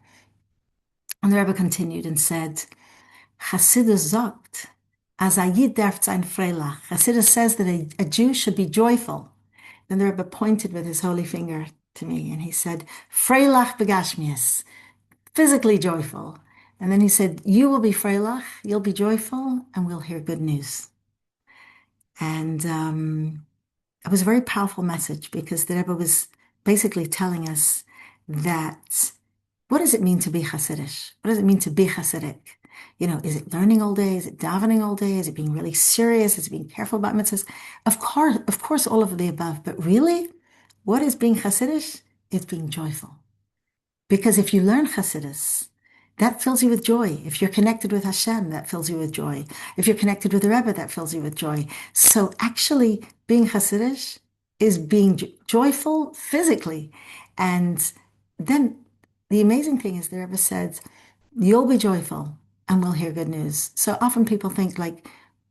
And the Rebbe continued and said, Chassidus sagt, as a Yid darf sein Freilach. Chassidus says that a Jew should be joyful. Then the Rebbe pointed with his holy finger to me and he said, Freilach begashmias, physically joyful. And then he said, you will be Freilach, you'll be joyful, and we'll hear good news. And it was a very powerful message because the Rebbe was basically telling us that what does it mean to be Hasidic? What does it mean to be Hasidic? Is it learning all day? Is it davening all day? Is it being really serious? Is it being careful about mitzvahs? Of course, all of the above. But really, what is being Hasidic? It's being joyful. Because if you learn Hasidus, that fills you with joy. If you're connected with Hashem, that fills you with joy. If you're connected with the Rebbe, that fills you with joy. So actually, being Hasidic is being joyful physically. And then the amazing thing is the Rebbe said, you'll be joyful and we'll hear good news. So often people think like,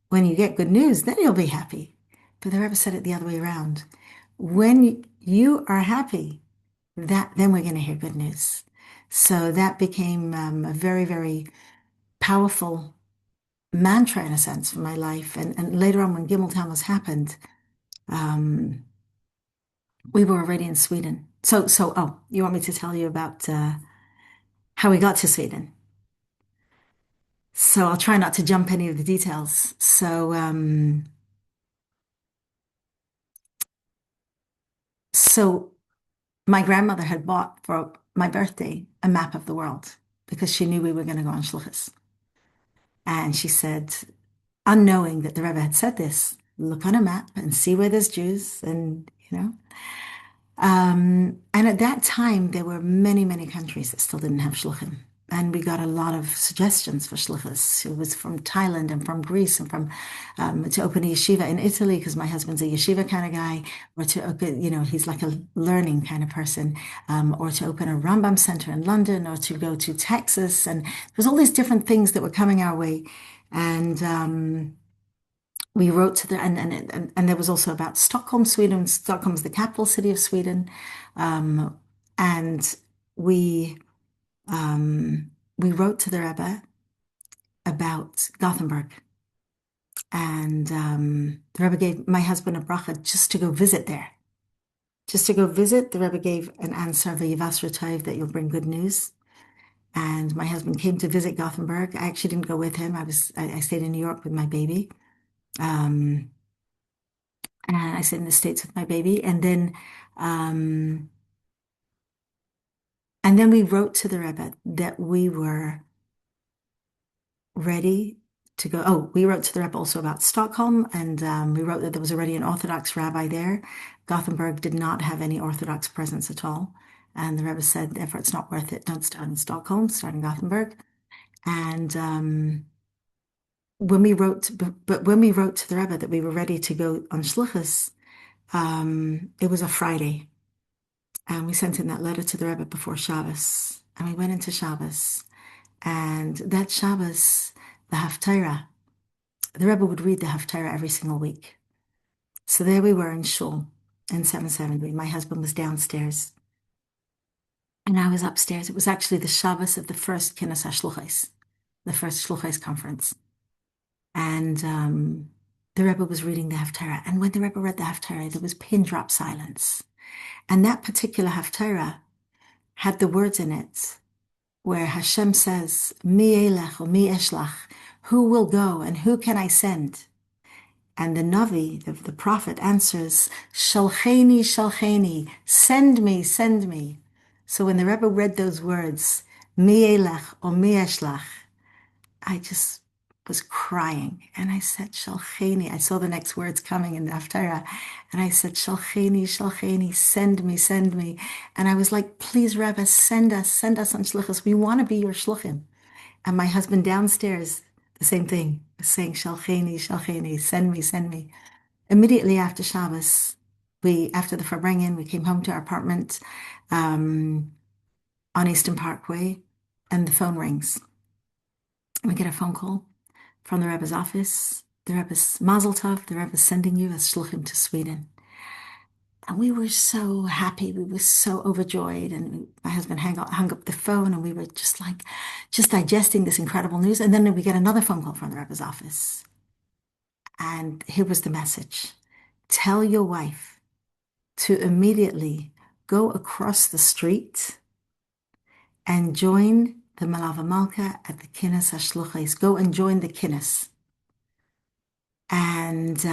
when you get good news, then you'll be happy. But the Rebbe said it the other way around. When you are happy, then we're going to hear good news. So that became a very, very powerful mantra in a sense for my life. And later on, when Gimel Tammuz happened, um, we were already in Sweden. Oh, you want me to tell you about how we got to Sweden? So I'll try not to jump any of the details. So my grandmother had bought for my birthday a map of the world because she knew we were going to go on shluchas. And she said, unknowing that the Rebbe had said this, look on a map and see where there's Jews, and. And at that time, there were many, many countries that still didn't have shluchim. and we got a lot of suggestions for shluchas. It was from Thailand and from Greece and from to open a yeshiva in Italy because my husband's a yeshiva kind of guy, or to he's like a learning kind of person, or to open a Rambam center in London, or to go to Texas, and there's all these different things that were coming our way, and we wrote to the and there was also about Stockholm, Sweden. Stockholm's the capital city of Sweden, um, and we we wrote to the Rebbe about Gothenburg, and the Rebbe gave my husband a bracha just to go visit there, just to go visit. The Rebbe gave an answer v'yivasra tov that you'll bring good news. And my husband came to visit Gothenburg. I actually didn't go with him. I stayed in New York with my baby. Um, and I stayed in the States with my baby. Um, and then we wrote to the Rebbe that we were ready to go. Oh, we wrote to the Rebbe also about Stockholm, and we wrote that there was already an Orthodox rabbi there. Gothenburg did not have any Orthodox presence at all. And the Rebbe said, therefore, it's not worth it. Don't start in Stockholm, start in Gothenburg. And when we wrote, but when we wrote to the Rebbe that we were ready to go on Shluchas, it was a Friday. And we sent in that letter to the Rebbe before Shabbos. And we went into Shabbos. And that Shabbos, the Haftarah, the Rebbe would read the Haftarah every single week. So there we were in Shul in 770. My husband was downstairs and I was upstairs. It was actually the Shabbos of the first Kinnas HaShluchos, the first Shluchos conference. And the Rebbe was reading the Haftarah. And when the Rebbe read the Haftarah, there was pin drop silence. And that particular Haftarah had the words in it where Hashem says, Mi elech or mi eshlach, who will go and who can I send? And the Navi, the prophet, answers, Shalcheni, Shalcheni, send me, send me. So when the Rebbe read those words, Mi elech or mi eshlach, I just was crying. And I said, Shalcheni. I saw the next words coming in the Haftarah. And I said, Shalcheni, Shalcheni, send me, send me. And I was like, please, Rebbe, send us on Shluchas. We want to be your Shluchim. And my husband downstairs, the same thing, was saying, Shalcheni, Shalcheni, send me, send me. Immediately after Shabbos, after the Farbrengen, we came home to our apartment on Eastern Parkway, and the phone rings. We get a phone call from the Rebbe's office. The Rebbe's Mazel Tov, the Rebbe's sending you as Shluchim to Sweden. And we were so happy. We were so overjoyed. And my husband hung up the phone, and we were just digesting this incredible news. And then we get another phone call from the Rebbe's office. And here was the message. Tell your wife to immediately go across the street and join the Malava Malka at the Kinnas HaShluchos. Go and join the Kinnas. And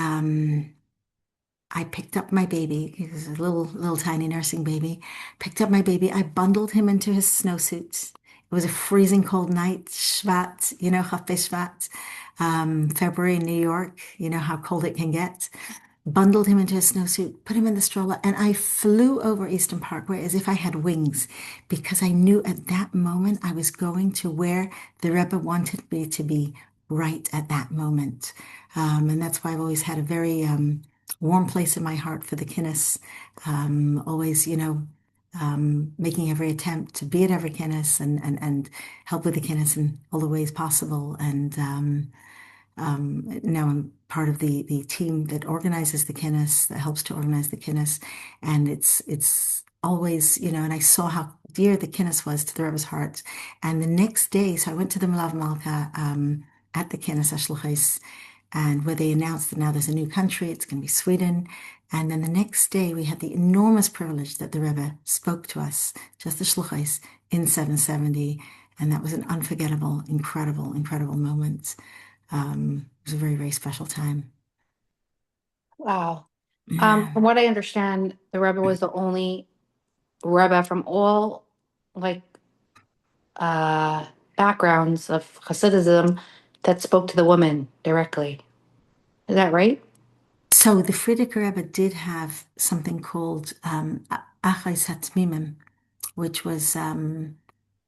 I picked up my baby. He was a little tiny nursing baby. Picked up my baby. I bundled him into his snowsuit. It was a freezing cold night, Shvat, Chaf Shvat, February in New York, you know how cold it can get. Bundled him into a snowsuit, put him in the stroller, and I flew over Eastern Parkway as if I had wings because I knew at that moment I was going to where the Rebbe wanted me to be right at that moment. And that's why I've always had a very warm place in my heart for the Kinnis. Always, making every attempt to be at every Kinnis and help with the Kinnis in all the ways possible. And now I'm part of the team that organizes the Kinnis, that helps to organize the Kinnis. And it's always, and I saw how dear the Kinnis was to the Rebbe's heart. And the next day, so I went to the Malav Malka at the Kinnis HaShluchos, and where they announced that now there's a new country, it's going to be Sweden. And then the next day, we had the enormous privilege that the Rebbe spoke to us, just the Shluchos, in 770. And that was an unforgettable, incredible, incredible moment. It was a very, very special time. Wow. Yeah. From what I understand, the Rebbe was the only Rebbe from all like uh backgrounds of Hasidism that spoke to the woman directly. Is that right? So the Frierdiker Rebbe did have something called Achais Hatmimim, which was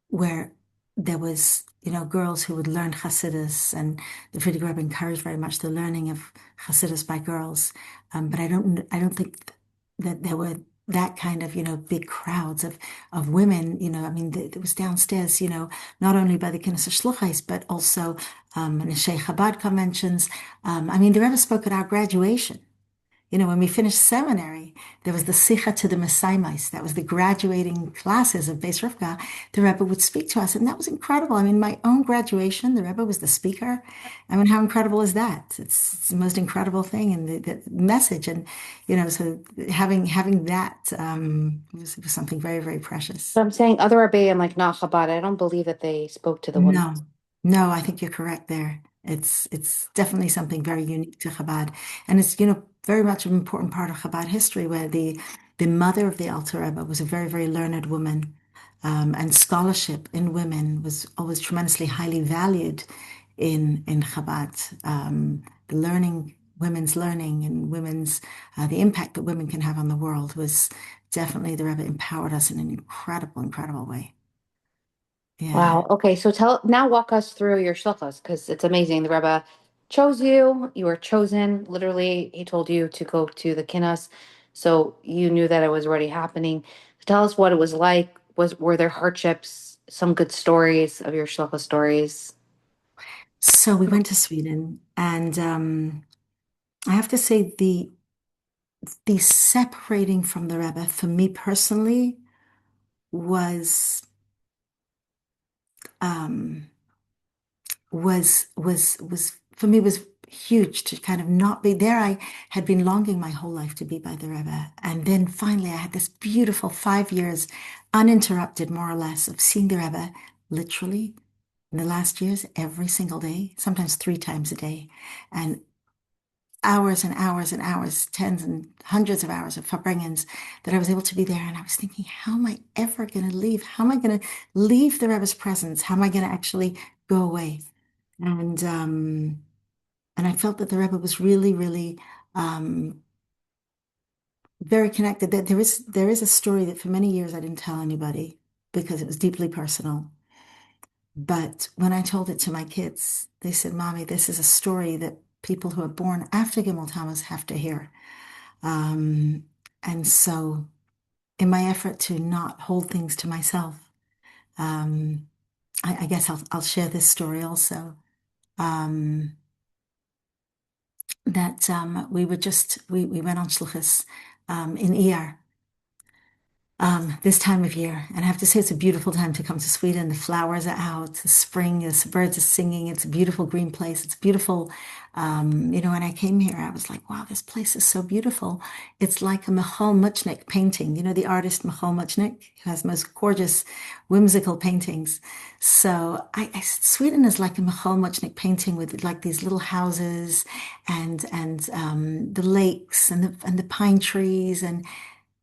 where there was, girls who would learn Hasidus, and the Frierdiker Rebbe encouraged very much the learning of Hasidus by girls. But I don't think that there were that kind of, big crowds of women. I mean, it was downstairs, not only by the Knesset Shluchais, but also in the Sheikh Chabad conventions. I mean, the Rebbe spoke at our graduation. When we finished seminary, there was the Sikha to the Messiahs. That was the graduating classes of Beis Rivka. The Rebbe would speak to us, and that was incredible. I mean, my own graduation, the Rebbe was the speaker. I mean, how incredible is that? It's the most incredible thing, and the message, and so having that was something very, very precious. But I'm saying other Rebbeim, like not Chabad, I don't believe that they spoke to the women. No, no, I think you're correct there. It's definitely something very unique to Chabad, and it's very much an important part of Chabad history, where the mother of the Alter Rebbe was a very very learned woman, and scholarship in women was always tremendously highly valued in Chabad. The learning, women's learning, and women's the impact that women can have on the world was definitely the Rebbe empowered us in an incredible incredible way. Yeah. Wow. Okay. So now walk us through your shluchas because it's amazing. The Rebbe chose you. You were chosen. Literally, he told you to go to the kinnas. So you knew that it was already happening. Tell us what it was like. Were there hardships? Some good stories of your shlucha stories. So we went to Sweden, and I have to say the separating from the Rebbe for me personally was um, was for me was huge to kind of not be there. I had been longing my whole life to be by the Rebbe, and then finally I had this beautiful 5 years uninterrupted, more or less, of seeing the Rebbe literally in the last years every single day, sometimes 3 times a day, and hours and hours and hours, tens and hundreds of hours of Farbrengens that I was able to be there. And I was thinking, how am I ever going to leave? How am I going to leave the Rebbe's presence? How am I going to actually go away? And um, and I felt that the Rebbe was really, really very connected. That there is a story that for many years I didn't tell anybody because it was deeply personal. But when I told it to my kids, they said, "Mommy, this is a story that people who are born after Gimel Tammuz have to hear." Um, and so, in my effort to not hold things to myself, um, I guess I'll share this story also. Um, that we went on shluchas in ER this time of year. And I have to say, it's a beautiful time to come to Sweden. The flowers are out, the spring, the birds are singing. It's a beautiful green place. It's beautiful. When I came here, I was like, wow, this place is so beautiful. It's like a Michal Muchnik painting. The artist Michal Muchnik, who has most gorgeous, whimsical paintings. So Sweden is like a Michal Muchnik painting with like these little houses and the lakes and the pine trees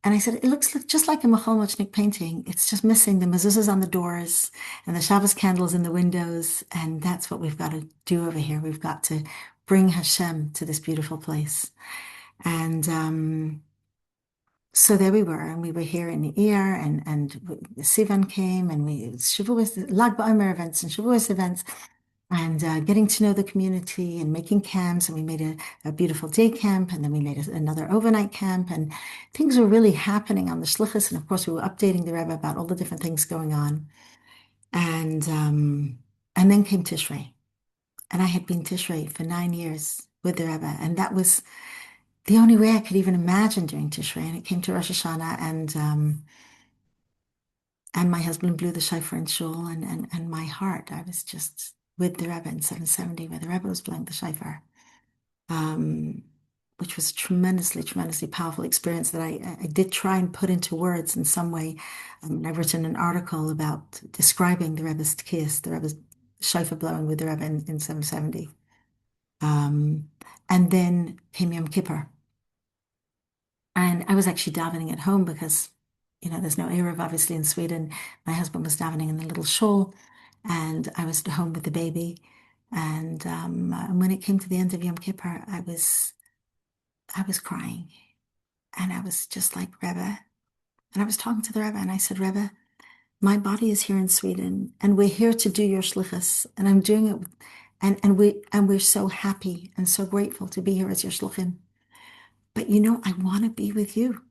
and I said, it looks just like a Michal Mochnik painting. It's just missing the mezuzahs on the doors and the Shabbos candles in the windows. And that's what we've got to do over here. We've got to bring Hashem to this beautiful place. And so there we were. And we were here in the ear, and Sivan came, and Shavuos, Lag BaOmer events and Shavuos events and getting to know the community and making camps. And we made a beautiful day camp, and then we made another overnight camp, and things were really happening on the shlichus. And of course, we were updating the Rebbe about all the different things going on. And then came Tishrei, and I had been Tishrei for 9 years with the Rebbe, and that was the only way I could even imagine doing Tishrei. And it came to Rosh Hashanah, and my husband blew the shofar in shul, and my heart, I was just with the Rebbe in 770, where the Rebbe was blowing the shofar, um, which was a tremendously, tremendously powerful experience that I did try and put into words in some way. I've written an article about describing the Rebbe's tkiyas, the Rebbe's shofar blowing with the Rebbe in 770. And then came Yom Kippur. And I was actually davening at home because, there's no Eruv obviously in Sweden. My husband was davening in the little shul, and I was at home with the baby. And when it came to the end of Yom Kippur, I was crying, and I was just like, Rebbe. And I was talking to the Rebbe, and I said, Rebbe, my body is here in Sweden, and we're here to do your shlichus, and I'm doing it, and we're so happy and so grateful to be here as your shluchim. But I want to be with you.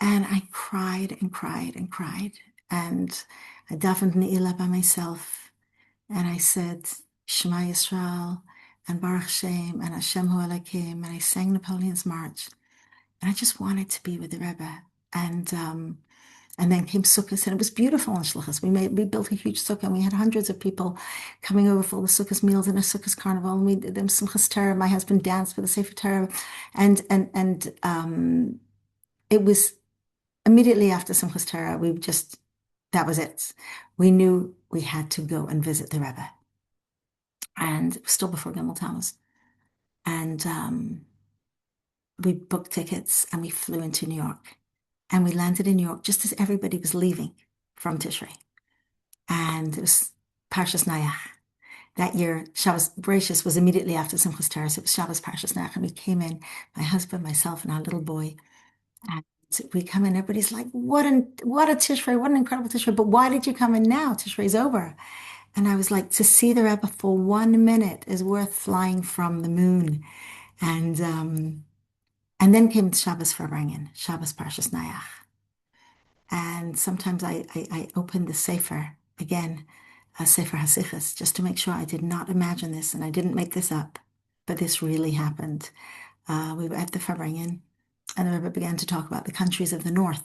And I cried and cried and cried. And I davened Ne'ilah by myself. And I said, Shema Yisrael and Baruch Shem and Hashem Hu Elokim. And I sang Napoleon's March. And I just wanted to be with the Rebbe. And then came Sukkot, and it was beautiful in Shluchas. We built a huge sukkah, and we had hundreds of people coming over for all the Sukkot meals and a Sukkot carnival. And we did them Simchas Torah. My husband danced with the Sefer Torah, and it was immediately after Simchas Torah. That was it. We knew we had to go and visit the Rebbe, and it was still before Gimel Tammuz. And we booked tickets, and we flew into New York. And we landed in New York just as everybody was leaving from Tishrei. And it was Parshas Nayach. That year, Shabbos Bereshis was immediately after Simchas Torah, so it was Shabbos Parshas Nayach. And we came in, my husband, myself, and our little boy. And we come in, everybody's like, what a Tishrei, what an incredible Tishrei. But why did you come in now? Tishrei's over. And I was like, to see the Rebbe for 1 minute is worth flying from the moon. And then came Shabbos Farbrengen, Shabbos Parshas Nayach. And sometimes I opened the Sefer again, Sefer HaSichos, just to make sure I did not imagine this and I didn't make this up, but this really happened. We were at the Farbrengen, and the Rebbe began to talk about the countries of the north.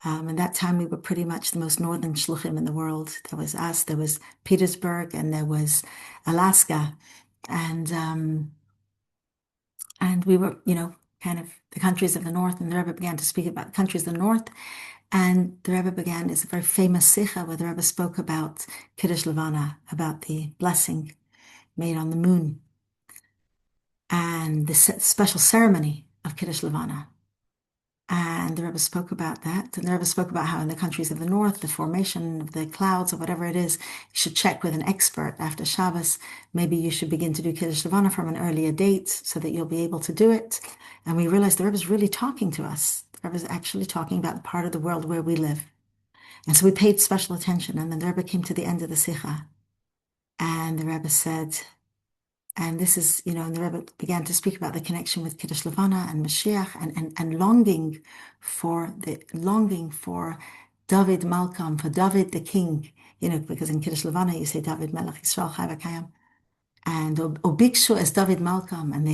And that time we were pretty much the most northern shluchim in the world. There was us, there was Petersburg, and there was Alaska, and we were, kind of the countries of the north. And the Rebbe began to speak about the countries of the north. And the Rebbe began this very famous sicha where the Rebbe spoke about Kiddush Levana, about the blessing made on the moon, and the special ceremony of Kiddush Levana. And the Rebbe spoke about that. And the Rebbe spoke about how in the countries of the north, the formation of the clouds or whatever it is, you should check with an expert after Shabbos. Maybe you should begin to do Kiddush Levana from an earlier date so that you'll be able to do it. And we realized the Rebbe is really talking to us. The Rebbe is actually talking about the part of the world where we live. And so we paid special attention. And then the Rebbe came to the end of the Sikha. And the Rebbe said, and this is, and the Rebbe began to speak about the connection with Kiddush Levana and Mashiach and longing for David Malkam, for David the king, because in Kiddush Levana you say David Melech Yisrael Chai V'Kayam. And Obikshu as David Malkam, and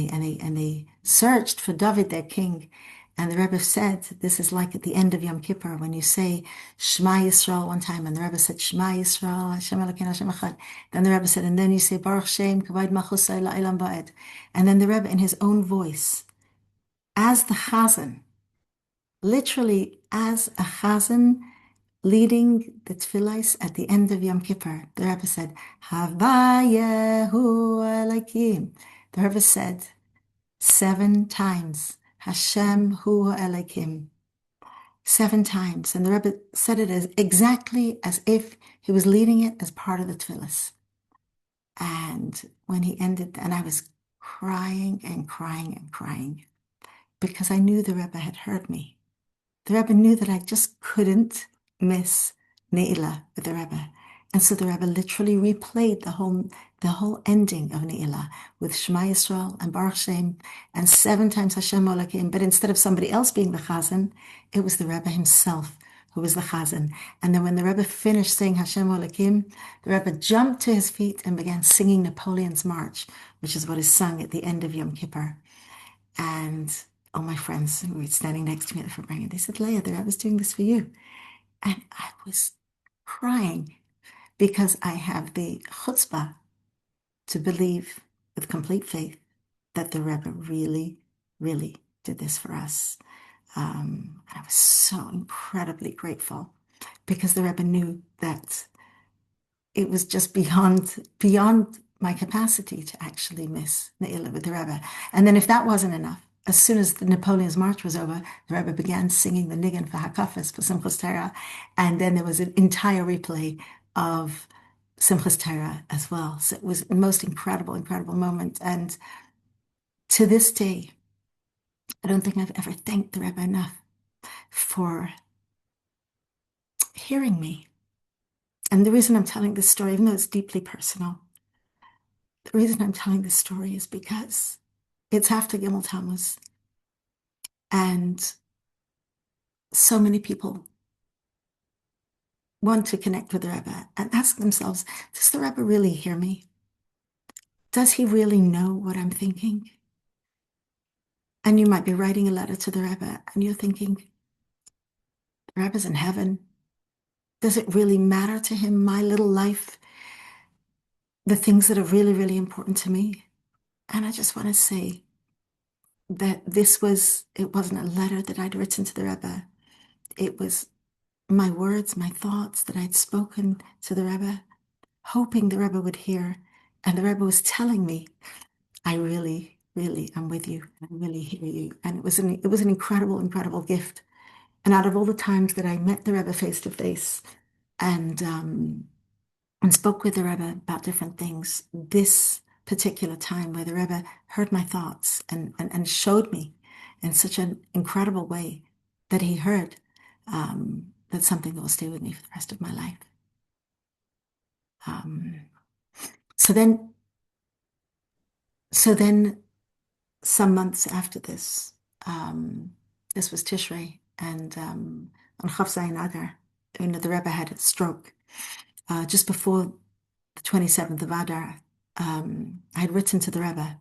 they searched for David their king. And the Rebbe said, this is like at the end of Yom Kippur, when you say Shema Yisrael one time, and the Rebbe said, Shema Yisrael, Hashem Elokeinu Hashem Echad. Then the Rebbe said, and then you say, Baruch Shem, Kavod Malchusay La'ilam Ba'ed. And then the Rebbe, in his own voice, as the Chazan, literally as a Chazan, leading the tefillahs at the end of Yom Kippur, the Rebbe said, Havayehu Elokim. The Rebbe said 7 times, Hashem Hu Elokim. 7 times. And the Rebbe said it exactly as if he was leading it as part of the tefillahs. And when he ended, and I was crying and crying and crying because I knew the Rebbe had heard me. The Rebbe knew that I just couldn't miss Ne'ilah with the Rebbe. And so the Rebbe literally replayed the whole ending of Ne'ilah with Shema Yisrael and Baruch Shem and 7 times Hashem Elokim. But instead of somebody else being the Chazan, it was the Rebbe himself who was the Chazan. And then when the Rebbe finished saying Hashem Elokim, the Rebbe jumped to his feet and began singing Napoleon's March, which is what is sung at the end of Yom Kippur. And all my friends who were standing next to me at the Farbrengen, they said, Leah, the Rebbe's doing this for you. And I was crying because I have the chutzpah to believe with complete faith that the Rebbe really, really did this for us. And I was so incredibly grateful because the Rebbe knew that it was just beyond my capacity to actually miss Ne'ilah with the Rebbe. And then if that wasn't enough, as soon as the Napoleon's March was over, the Rebbe began singing the Nigun for Hakafas, for Simchas Torah, and then there was an entire replay of Simchas Torah as well. So it was the most incredible, incredible moment. And to this day, I don't think I've ever thanked the Rebbe enough for hearing me. And the reason I'm telling this story, even though it's deeply personal, the reason I'm telling this story is because it's after Gimel Tammuz, and so many people want to connect with the Rebbe and ask themselves, does the Rebbe really hear me? Does he really know what I'm thinking? And you might be writing a letter to the Rebbe and you're thinking, the Rebbe's in heaven. Does it really matter to him, my little life, the things that are really, really important to me? And I just want to say that it wasn't a letter that I'd written to the Rebbe. It was my words, my thoughts that I'd spoken to the Rebbe, hoping the Rebbe would hear. And the Rebbe was telling me, I really, really am with you. I really hear you. And it was an incredible, incredible gift. And out of all the times that I met the Rebbe face to face and and spoke with the Rebbe about different things, this particular time where the Rebbe heard my thoughts and showed me in such an incredible way that he heard, that's something that will stay with me for the rest of my life. Um, so then, so then some months after this, this was Tishrei, and on Chav Zayin Adar, the Rebbe had a stroke. Just before the 27th of Adar, I had written to the Rebbe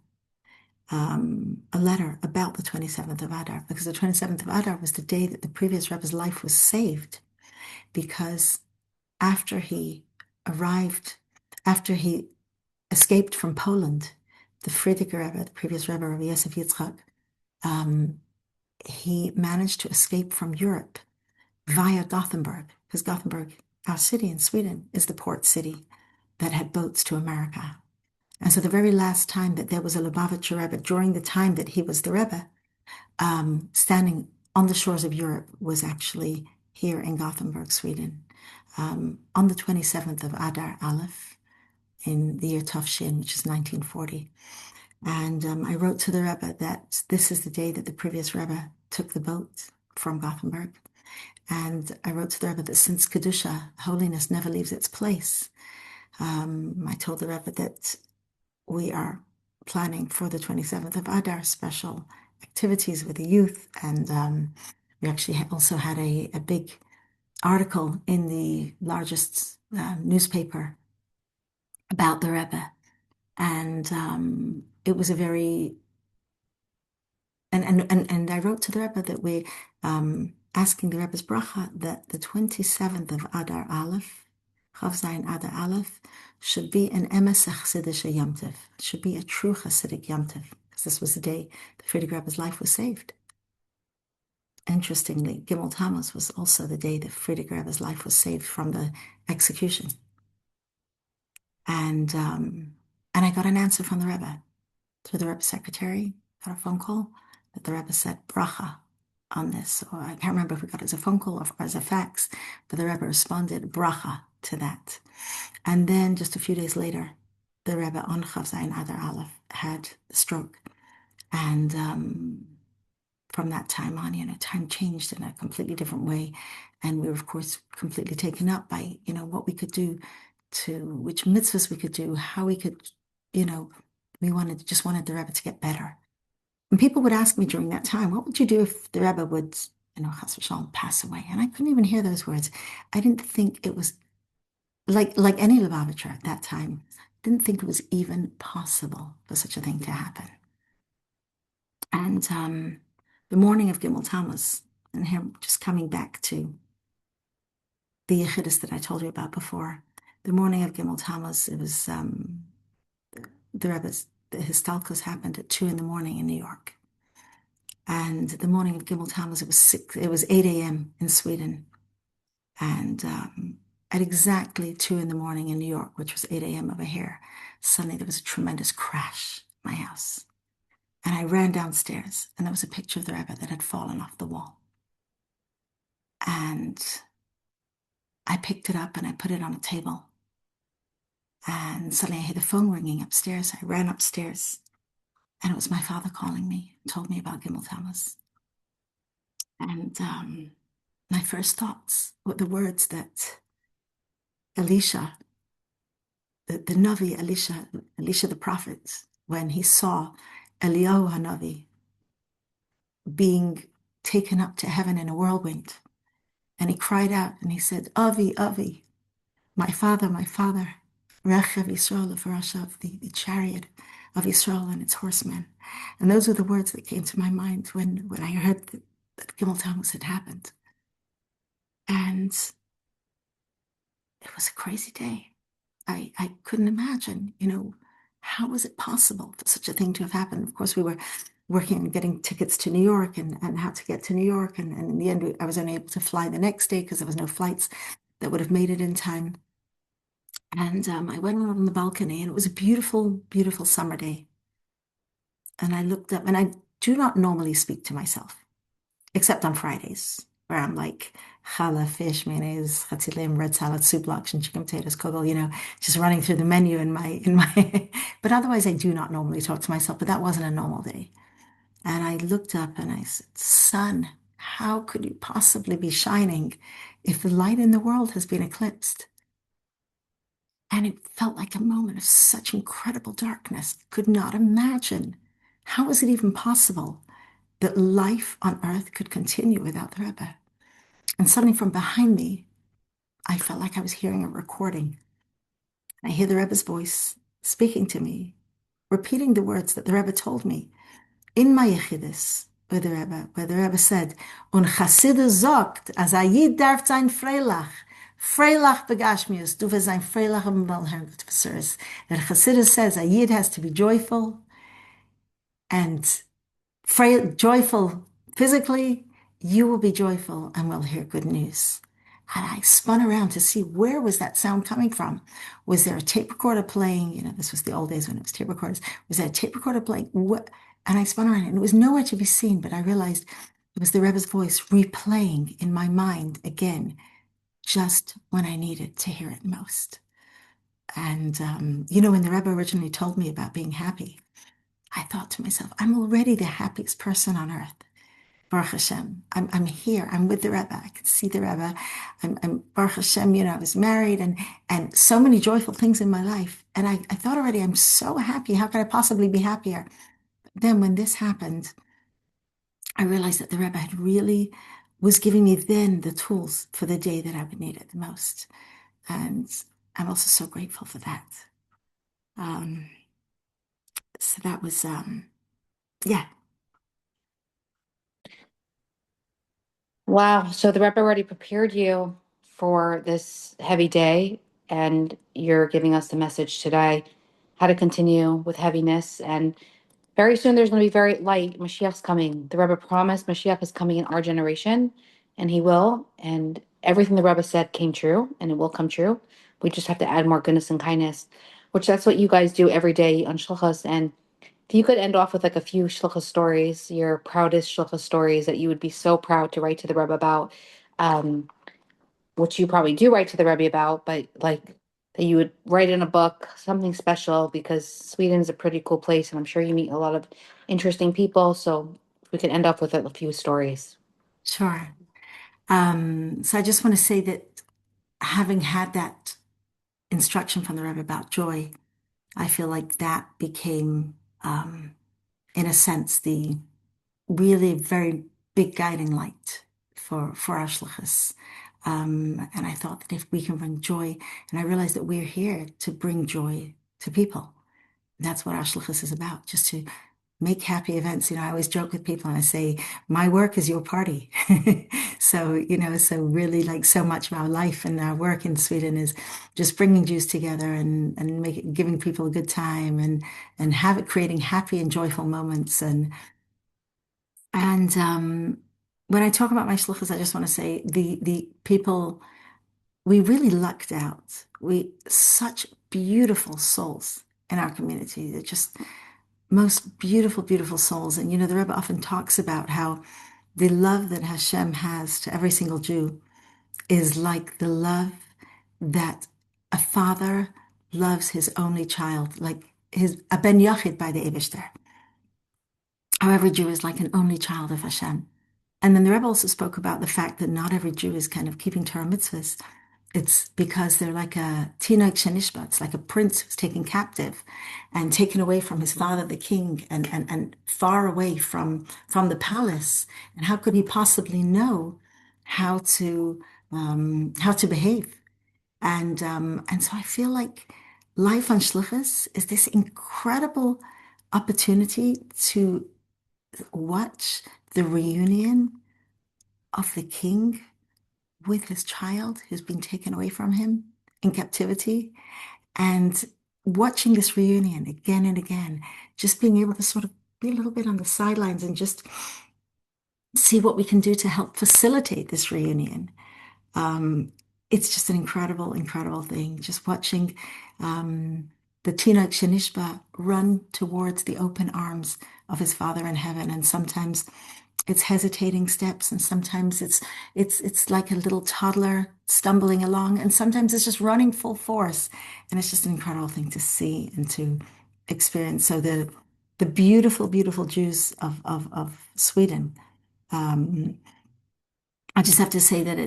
a letter about the 27th of Adar, because the 27th of Adar was the day that the previous Rebbe's life was saved, because after he arrived, after he escaped from Poland, the Frierdiker Rebbe, the previous Rebbe, Rabbi Yosef Yitzchak, um, he managed to escape from Europe via Gothenburg, because Gothenburg, our city in Sweden, is the port city that had boats to America. And so the very last time that there was a Lubavitcher Rebbe, during the time that he was the Rebbe, standing on the shores of Europe, was actually here in Gothenburg, Sweden, on the 27th of Adar Aleph in the year Tafshin, which is 1940. And I wrote to the Rebbe that this is the day that the previous Rebbe took the boat from Gothenburg. And I wrote to the Rebbe that since Kedusha, holiness never leaves its place, I told the Rebbe that we are planning for the 27th of Adar special activities with the youth. And we actually also had a big article in the largest newspaper about the Rebbe. And it was a very and I wrote to the Rebbe that we asking the Rebbe's bracha that the 27th of Adar Aleph, Chav Zayin Adar Aleph, should be an emes chassidische Yom Tov, should be a true Hasidic Yom Tov, because this was the day the Frierdiker Rebbe's life was saved. Interestingly, Gimel Tammuz was also the day the Frierdiker Rebbe's life was saved from the execution. And I got an answer from the Rebbe through the Rebbe's secretary, got a phone call that the Rebbe said bracha on this. Or I can't remember if we got it as a phone call or as a fax, but the Rebbe responded bracha to that. And then just a few days later, the Rebbe on Chav Zayin Adar Aleph had the stroke. And from that time on, time changed in a completely different way. And we were, of course, completely taken up by, what we could do which mitzvahs we could do, how we could, we just wanted the Rebbe to get better. And people would ask me during that time, what would you do if the Rebbe would, chas v'shalom, pass away? And I couldn't even hear those words. I didn't think it was like any Lubavitcher at that time. Didn't think it was even possible for such a thing to happen. And the morning of Gimel Tammuz, and him just coming back to the Yechidus that I told you about before, the morning of Gimel Tammuz, it was the Histalkos happened at 2 a.m. in New York. And the morning of Gimel Tammuz, it was 8 a.m. in Sweden. And at exactly 2 a.m. in New York, which was 8 a.m. over here, suddenly there was a tremendous crash in my house. And I ran downstairs, and there was a picture of the Rebbe that had fallen off the wall. And I picked it up and I put it on a table. And suddenly I heard the phone ringing upstairs. I ran upstairs, and it was my father calling me and told me about Gimel Tammuz. And my first thoughts were the words that Elisha, the Navi Elisha the prophet, when he saw Eliyahu Hanavi being taken up to heaven in a whirlwind, and he cried out and he said, Avi, Avi, my father, Rechev Yisrael Farashav, the chariot of Yisrael and its horsemen. And those were the words that came to my mind when I heard that Gimel Tammuz had happened. And it was a crazy day. I couldn't imagine, how was it possible for such a thing to have happened? Of course, we were working on getting tickets to New York and how to get to New York. And in the end, I was only able to fly the next day because there was no flights that would have made it in time. And I went out on the balcony, and it was a beautiful, beautiful summer day. And I looked up, and I do not normally speak to myself, except on Fridays, where I'm like, challah, fish, mayonnaise, chatzilim, red salad, soup, lox, and chicken potatoes, kugel, just running through the menu in my, but otherwise I do not normally talk to myself, but that wasn't a normal day. And I looked up and I said, sun, how could you possibly be shining if the light in the world has been eclipsed? And it felt like a moment of such incredible darkness. Could not imagine. How was it even possible that life on earth could continue without the Rebbe? And suddenly from behind me, I felt like I was hearing a recording. I hear the Rebbe's voice speaking to me, repeating the words that the Rebbe told me in my Yechidus where the Rebbe said, Und Chassidus sagt, as a Yid darf sein Freilach, Freilach begashmius, du wirst sein Freilach im Balherr. That Chassidus says a Yid has to be joyful and joyful physically, you will be joyful and will hear good news. And I spun around to see where was that sound coming from. Was there a tape recorder playing? This was the old days when it was tape recorders. Was there a tape recorder playing? What? And I spun around and it was nowhere to be seen, but I realized it was the Rebbe's voice replaying in my mind again, just when I needed to hear it most. And, when the Rebbe originally told me about being happy, I thought to myself, I'm already the happiest person on earth. Baruch Hashem. I'm here. I'm with the Rebbe. I can see the Rebbe. I'm Baruch Hashem. I was married and so many joyful things in my life. And I thought already, I'm so happy. How could I possibly be happier? Then when this happened, I realized that the Rebbe had really was giving me then the tools for the day that I would need it the most. And I'm also so grateful for that. Um, so that was, yeah, Wow. So the rep already prepared you for this heavy day, and you're giving us the message today how to continue with heaviness. And very soon there's going to be very light. Mashiach's coming. The Rebbe promised Mashiach is coming in our generation, and he will. And everything the Rebbe said came true, and it will come true. We just have to add more goodness and kindness, which that's what you guys do every day on Shluchas. And if you could end off with like a few shlucha stories, your proudest shlucha stories that you would be so proud to write to the Rebbe about, um, which you probably do write to the Rebbe about, but like that you would write in a book, something special, because Sweden's a pretty cool place and I'm sure you meet a lot of interesting people. So if we could end off with a few stories. sure. So I just want to say that having had that instruction from the Rebbe about joy, I feel like that became, in a sense, the really very big guiding light for our shlichus. And I thought that if we can bring joy, and I realized that we're here to bring joy to people. That's what our shlichus is about, just to make happy events. I always joke with people and I say, my work is your party. So really like so much of our life and our work in Sweden is just bringing Jews together and giving people a good time and creating happy and joyful moments. And when I talk about my shluchas, I just want to say the people, we really lucked out. Such beautiful souls in our community. They're just most beautiful, beautiful souls. And the Rebbe often talks about how the love that Hashem has to every single Jew is like the love that a father loves his only child, like a ben yachid by the Eibishter. How every Jew is like an only child of Hashem. And then the Rebbe also spoke about the fact that not every Jew is kind of keeping Torah mitzvahs. It's because they're like a tinok shenishba. It's like a prince who's taken captive and taken away from his father, the king, and far away from the palace. And how could he possibly know how to behave? And so I feel like life on Shluchas is this incredible opportunity to watch the reunion of the king with his child who's been taken away from him in captivity, and watching this reunion again and again, just being able to sort of be a little bit on the sidelines and just see what we can do to help facilitate this reunion. Um, it's just an incredible, incredible thing. Just watching the Tinok Shanishba run towards the open arms of his Father in heaven, and sometimes it's hesitating steps, and sometimes it's like a little toddler stumbling along, and sometimes it's just running full force, and it's just an incredible thing to see and to experience. So the beautiful, beautiful Jews of Sweden. Um, I just have to say that I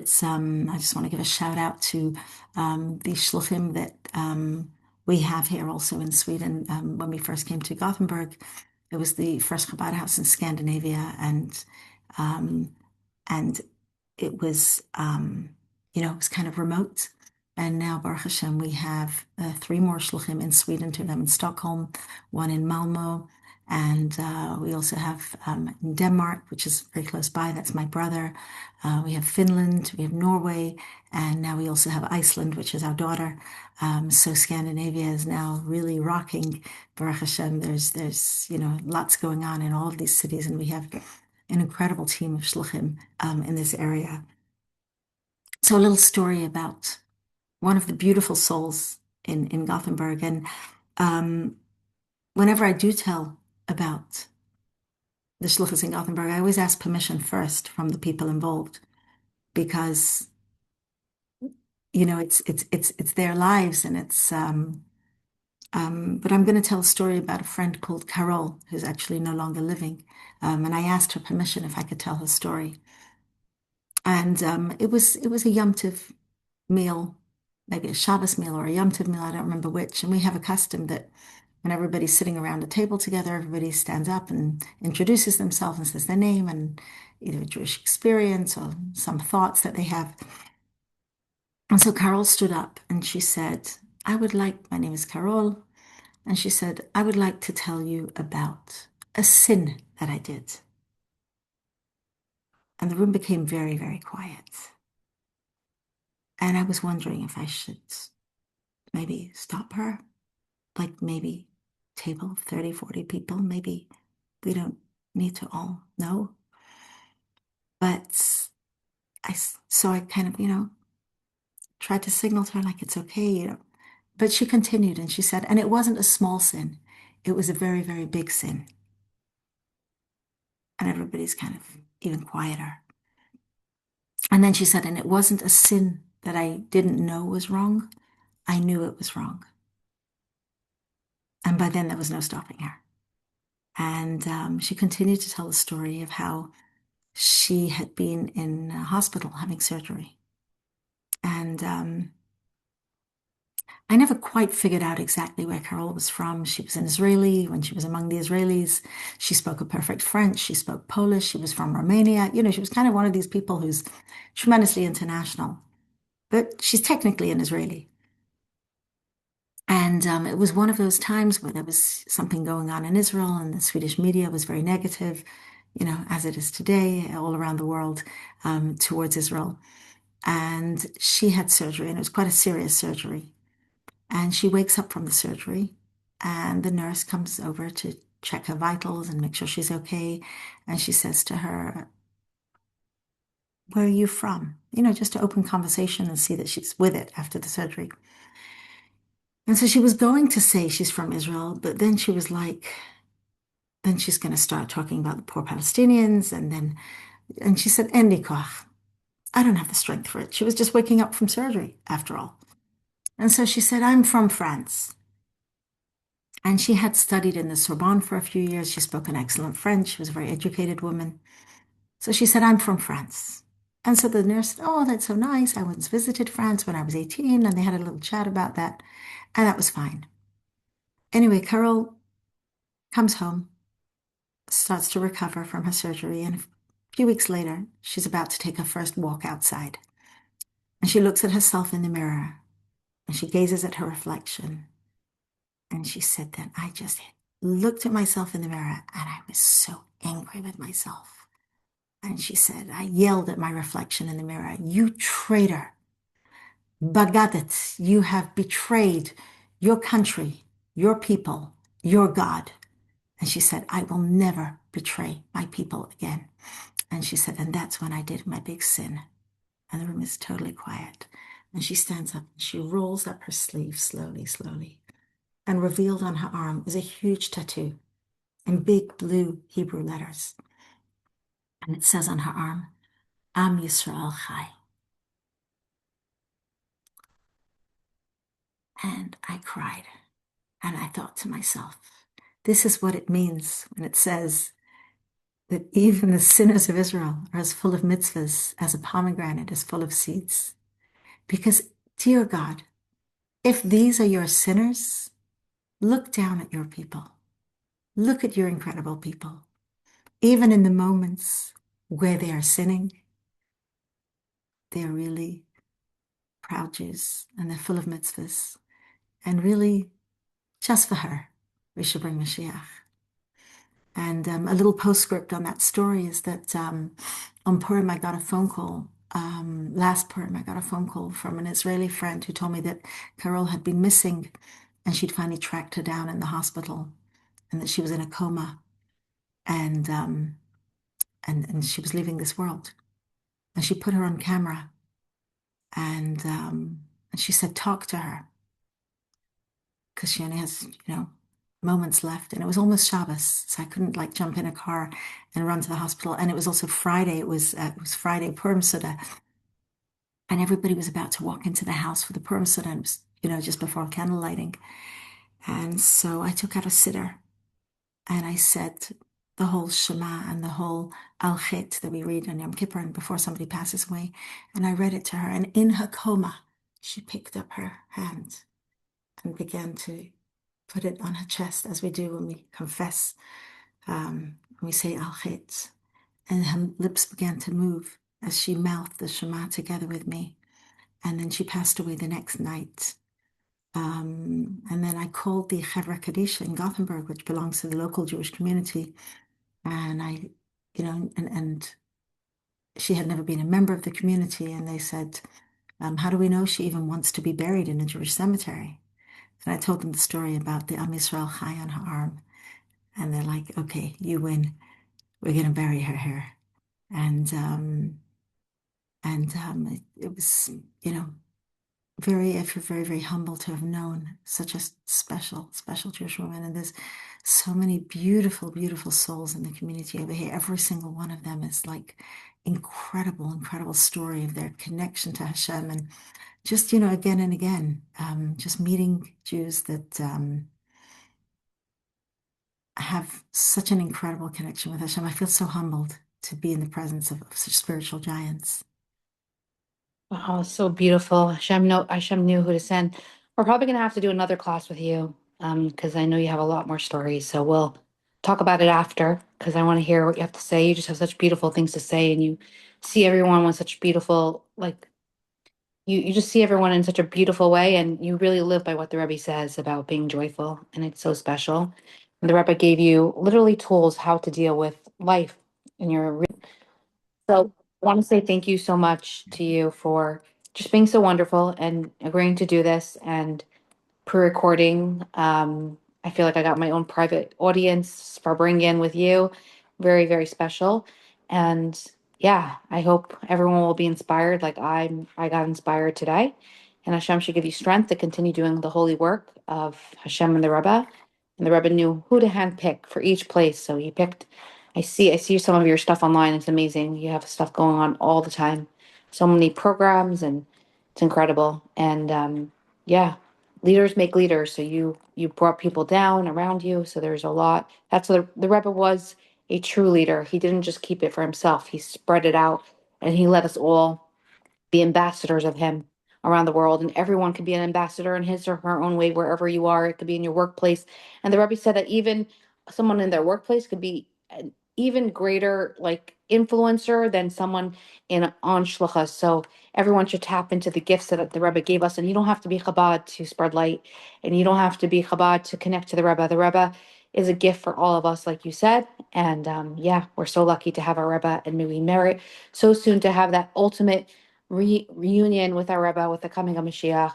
just want to give a shout out to the shluchim that we have here also in Sweden. When we first came to Gothenburg, it was the first Chabad house in Scandinavia, um, and it was, it was kind of remote. And now, Baruch Hashem, we have three more shluchim in Sweden, two of them in Stockholm, one in Malmo, and we also have in Denmark, which is very close by. That's my brother. We have Finland, we have Norway, and now we also have Iceland, which is our daughter. So Scandinavia is now really rocking. Baruch Hashem, there's lots going on in all of these cities, and we have an incredible team of shluchim in this area. So a little story about one of the beautiful souls in Gothenburg, and um, whenever I do tell about the shluchas in Gothenburg, I always ask permission first from the people involved because it's their lives, and but I'm going to tell a story about a friend called Carol who's actually no longer living, and I asked her permission if I could tell her story. And it was a Yom Tov meal, maybe a Shabbos meal or a Yom Tov meal, I don't remember which. And we have a custom that when everybody's sitting around a table together, everybody stands up and introduces themselves and says their name and either a Jewish experience or some thoughts that they have. And so Carol stood up and she said, my name is Carol, and she said, I would like to tell you about a sin that I did. And the room became very, very quiet. And I was wondering if I should maybe stop her, like maybe table of 30, 40 people, maybe we don't need to all know. But so I kind of, tried to signal to her like it's okay. But she continued and she said, and it wasn't a small sin. It was a very, very big sin. And everybody's kind of even quieter. And then she said, and it wasn't a sin that I didn't know was wrong. I knew it was wrong. And by then there was no stopping her. And she continued to tell the story of how she had been in a hospital having surgery. And I never quite figured out exactly where Carol was from. She was an Israeli. When she was among the Israelis, she spoke a perfect French. She spoke Polish. She was from Romania. She was kind of one of these people who's tremendously international, but she's technically an Israeli. And it was one of those times where there was something going on in Israel, and the Swedish media was very negative, as it is today all around the world, towards Israel. And she had surgery, and it was quite a serious surgery. And she wakes up from the surgery, and the nurse comes over to check her vitals and make sure she's okay. And she says to her, where are you from? Just to open conversation and see that she's with it after the surgery. And so she was going to say she's from Israel, but then she was like, then she's going to start talking about the poor Palestinians. And she said, En li koach. I don't have the strength for it. She was just waking up from surgery after all. And so she said, I'm from France. And she had studied in the Sorbonne for a few years. She spoke an excellent French. She was a very educated woman. So she said, I'm from France. And so the nurse said, oh, that's so nice. I once visited France when I was 18, and they had a little chat about that. And that was fine. Anyway, Carol comes home, starts to recover from her surgery, and a few weeks later, she's about to take her first walk outside. And she looks at herself in the mirror, and she gazes at her reflection. And she said, then I just looked at myself in the mirror, and I was so angry with myself. And she said, I yelled at my reflection in the mirror, you traitor. Bagadet, you have betrayed your country, your people, your God. And she said, I will never betray my people again. And she said, and that's when I did my big sin. And the room is totally quiet. And she stands up and she rolls up her sleeve slowly, slowly. And revealed on her arm is a huge tattoo in big blue Hebrew letters. And it says on her arm, Am Yisrael Chai. And I cried. And I thought to myself, this is what it means when it says that even the sinners of Israel are as full of mitzvahs as a pomegranate is full of seeds. Because, dear God, if these are your sinners, look down at your people. Look at your incredible people. Even in the moments where they are sinning, they're really proud Jews and they're full of mitzvahs. And really, just for her, we should bring Mashiach. And a little postscript on that story is that on Purim, I got a phone call. Last Purim, I got a phone call from an Israeli friend who told me that Carol had been missing and she'd finally tracked her down in the hospital and that she was in a coma and, and she was leaving this world. And she put her on camera and she said, talk to her because she only has, moments left. And it was almost Shabbos, so I couldn't like jump in a car and run to the hospital. And it was also Friday. It was Friday Purim Suda, and everybody was about to walk into the house for the Purim Suda. And it was, just before candle lighting. And so I took out a siddur and I said the whole Shema and the whole Al Chet that we read on Yom Kippur and before somebody passes away. And I read it to her. And in her coma, she picked up her hand and began to put it on her chest as we do when we confess, when we say Al Chet. And her lips began to move as she mouthed the Shema together with me. And then she passed away the next night. And then I called the Chevra Kadisha in Gothenburg, which belongs to the local Jewish community. And and she had never been a member of the community. And they said, how do we know she even wants to be buried in a Jewish cemetery? And I told them the story about the Am Yisrael Chai on her arm. And they're like, okay, you win. We're going to bury her here. And it was, I feel very, very humble to have known such a special, special Jewish woman. And there's so many beautiful, beautiful souls in the community over here. Every single one of them is like incredible, incredible story of their connection to Hashem. And just, again and again, just meeting Jews that have such an incredible connection with Hashem. I feel so humbled to be in the presence of such spiritual giants. Oh, so beautiful. Hashem knew who to send. We're probably gonna have to do another class with you, because I know you have a lot more stories. So we'll talk about it after, because I want to hear what you have to say. You just have such beautiful things to say, and you see everyone with such beautiful, like you just see everyone in such a beautiful way, and you really live by what the Rebbe says about being joyful, and it's so special. And the Rebbe gave you literally tools how to deal with life in your so I want to say thank you so much to you for just being so wonderful and agreeing to do this and pre-recording. I feel like I got my own private audience for bringing in with you. Very, very special. And yeah, I hope everyone will be inspired like I got inspired today. And Hashem should give you strength to continue doing the holy work of Hashem and the Rebbe. And the Rebbe knew who to handpick for each place. So he picked, I see some of your stuff online. It's amazing. You have stuff going on all the time. So many programs and it's incredible. And yeah, leaders make leaders. So you brought people down around you. So there's a lot. That's what the Rebbe was a true leader. He didn't just keep it for himself, he spread it out and he let us all be ambassadors of him around the world. And everyone can be an ambassador in his or her own way, wherever you are. It could be in your workplace. And the Rebbe said that even someone in their workplace could be an even greater like influencer than someone in on shluchas. So everyone should tap into the gifts that the Rebbe gave us. And you don't have to be Chabad to spread light, and you don't have to be Chabad to connect to the Rebbe. The Rebbe is a gift for all of us, like you said. And yeah, we're so lucky to have our Rebbe, and may we merit so soon to have that ultimate reunion with our Rebbe, with the coming of Mashiach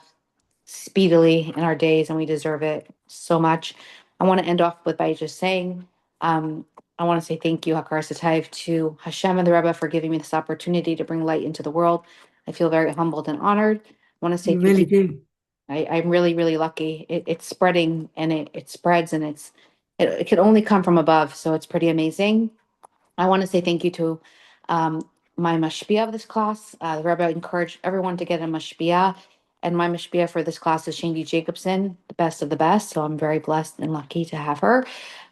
speedily in our days, and we deserve it so much. I want to end off with by just saying, um, I want to say thank you, Hakar Sataiv, to Hashem and the Rebbe for giving me this opportunity to bring light into the world. I feel very humbled and honored. I want to say You thank really you. do. I'm really, really lucky. It's spreading and it spreads and it can only come from above. So it's pretty amazing. I want to say thank you to my mashpia of this class. The Rebbe encouraged everyone to get a mashpia, and my mashpia for this class is Shandy Jacobson, the best of the best. So I'm very blessed and lucky to have her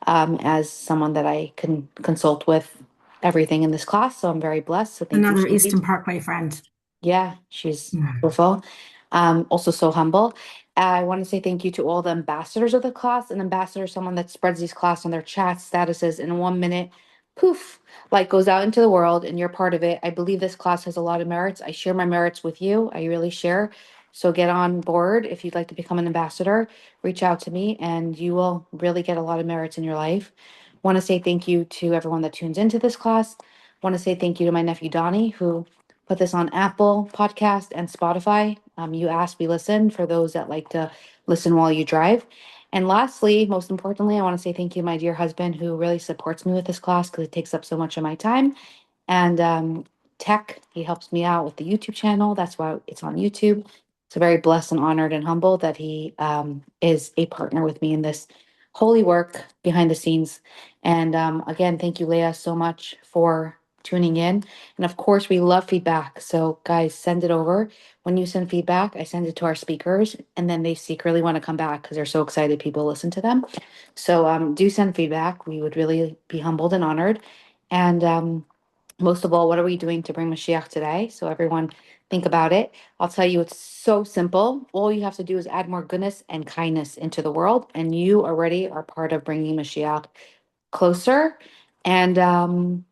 as someone that I can consult with everything in this class. So I'm very blessed. So thank you, Another Shandy. Eastern Parkway friend. Yeah, she's Mm. beautiful. Also so humble. I want to say thank you to all the ambassadors of the class. An ambassador is someone that spreads these class on their chats, statuses in 1 minute. Poof, like goes out into the world and you're part of it. I believe this class has a lot of merits. I share my merits with you. I really share. So get on board if you'd like to become an ambassador. Reach out to me and you will really get a lot of merits in your life. Want to say thank you to everyone that tunes into this class. Want to say thank you to my nephew Donnie, who put this on Apple Podcast and Spotify. You asked, we listen for those that like to listen while you drive. And lastly, most importantly, I want to say thank you to my dear husband who really supports me with this class because it takes up so much of my time. And Tech, he helps me out with the YouTube channel. That's why it's on YouTube. So very blessed and honored and humbled that he is a partner with me in this holy work behind the scenes. And again, thank you, Leah, so much for tuning in. And of course, we love feedback. So, guys, send it over. When you send feedback, I send it to our speakers, and then they secretly want to come back because they're so excited people listen to them. So, do send feedback. We would really be humbled and honored. And most of all, what are we doing to bring Mashiach today? So, everyone, think about it. I'll tell you, it's so simple. All you have to do is add more goodness and kindness into the world, and you already are part of bringing Mashiach closer. And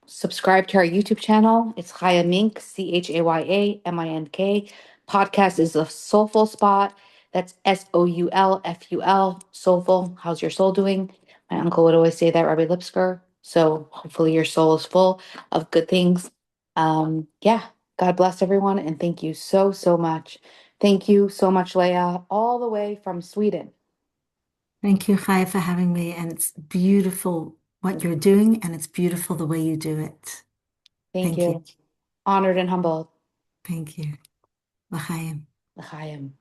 subscribe to our YouTube channel. It's Chaya Mink, CHAYAMINK. Podcast is a soulful spot. That's SOULFUL, soulful. How's your soul doing? My uncle would always say that, Rabbi Lipsker. So hopefully your soul is full of good things. Yeah, God bless everyone. And thank you so, so much. Thank you so much, Leah, all the way from Sweden. Thank you, Chai, for having me. And it's beautiful what you're doing, and it's beautiful the way you do it. Thank Thank you. you. Honored and humbled. Thank you. L'chaim. L'chaim.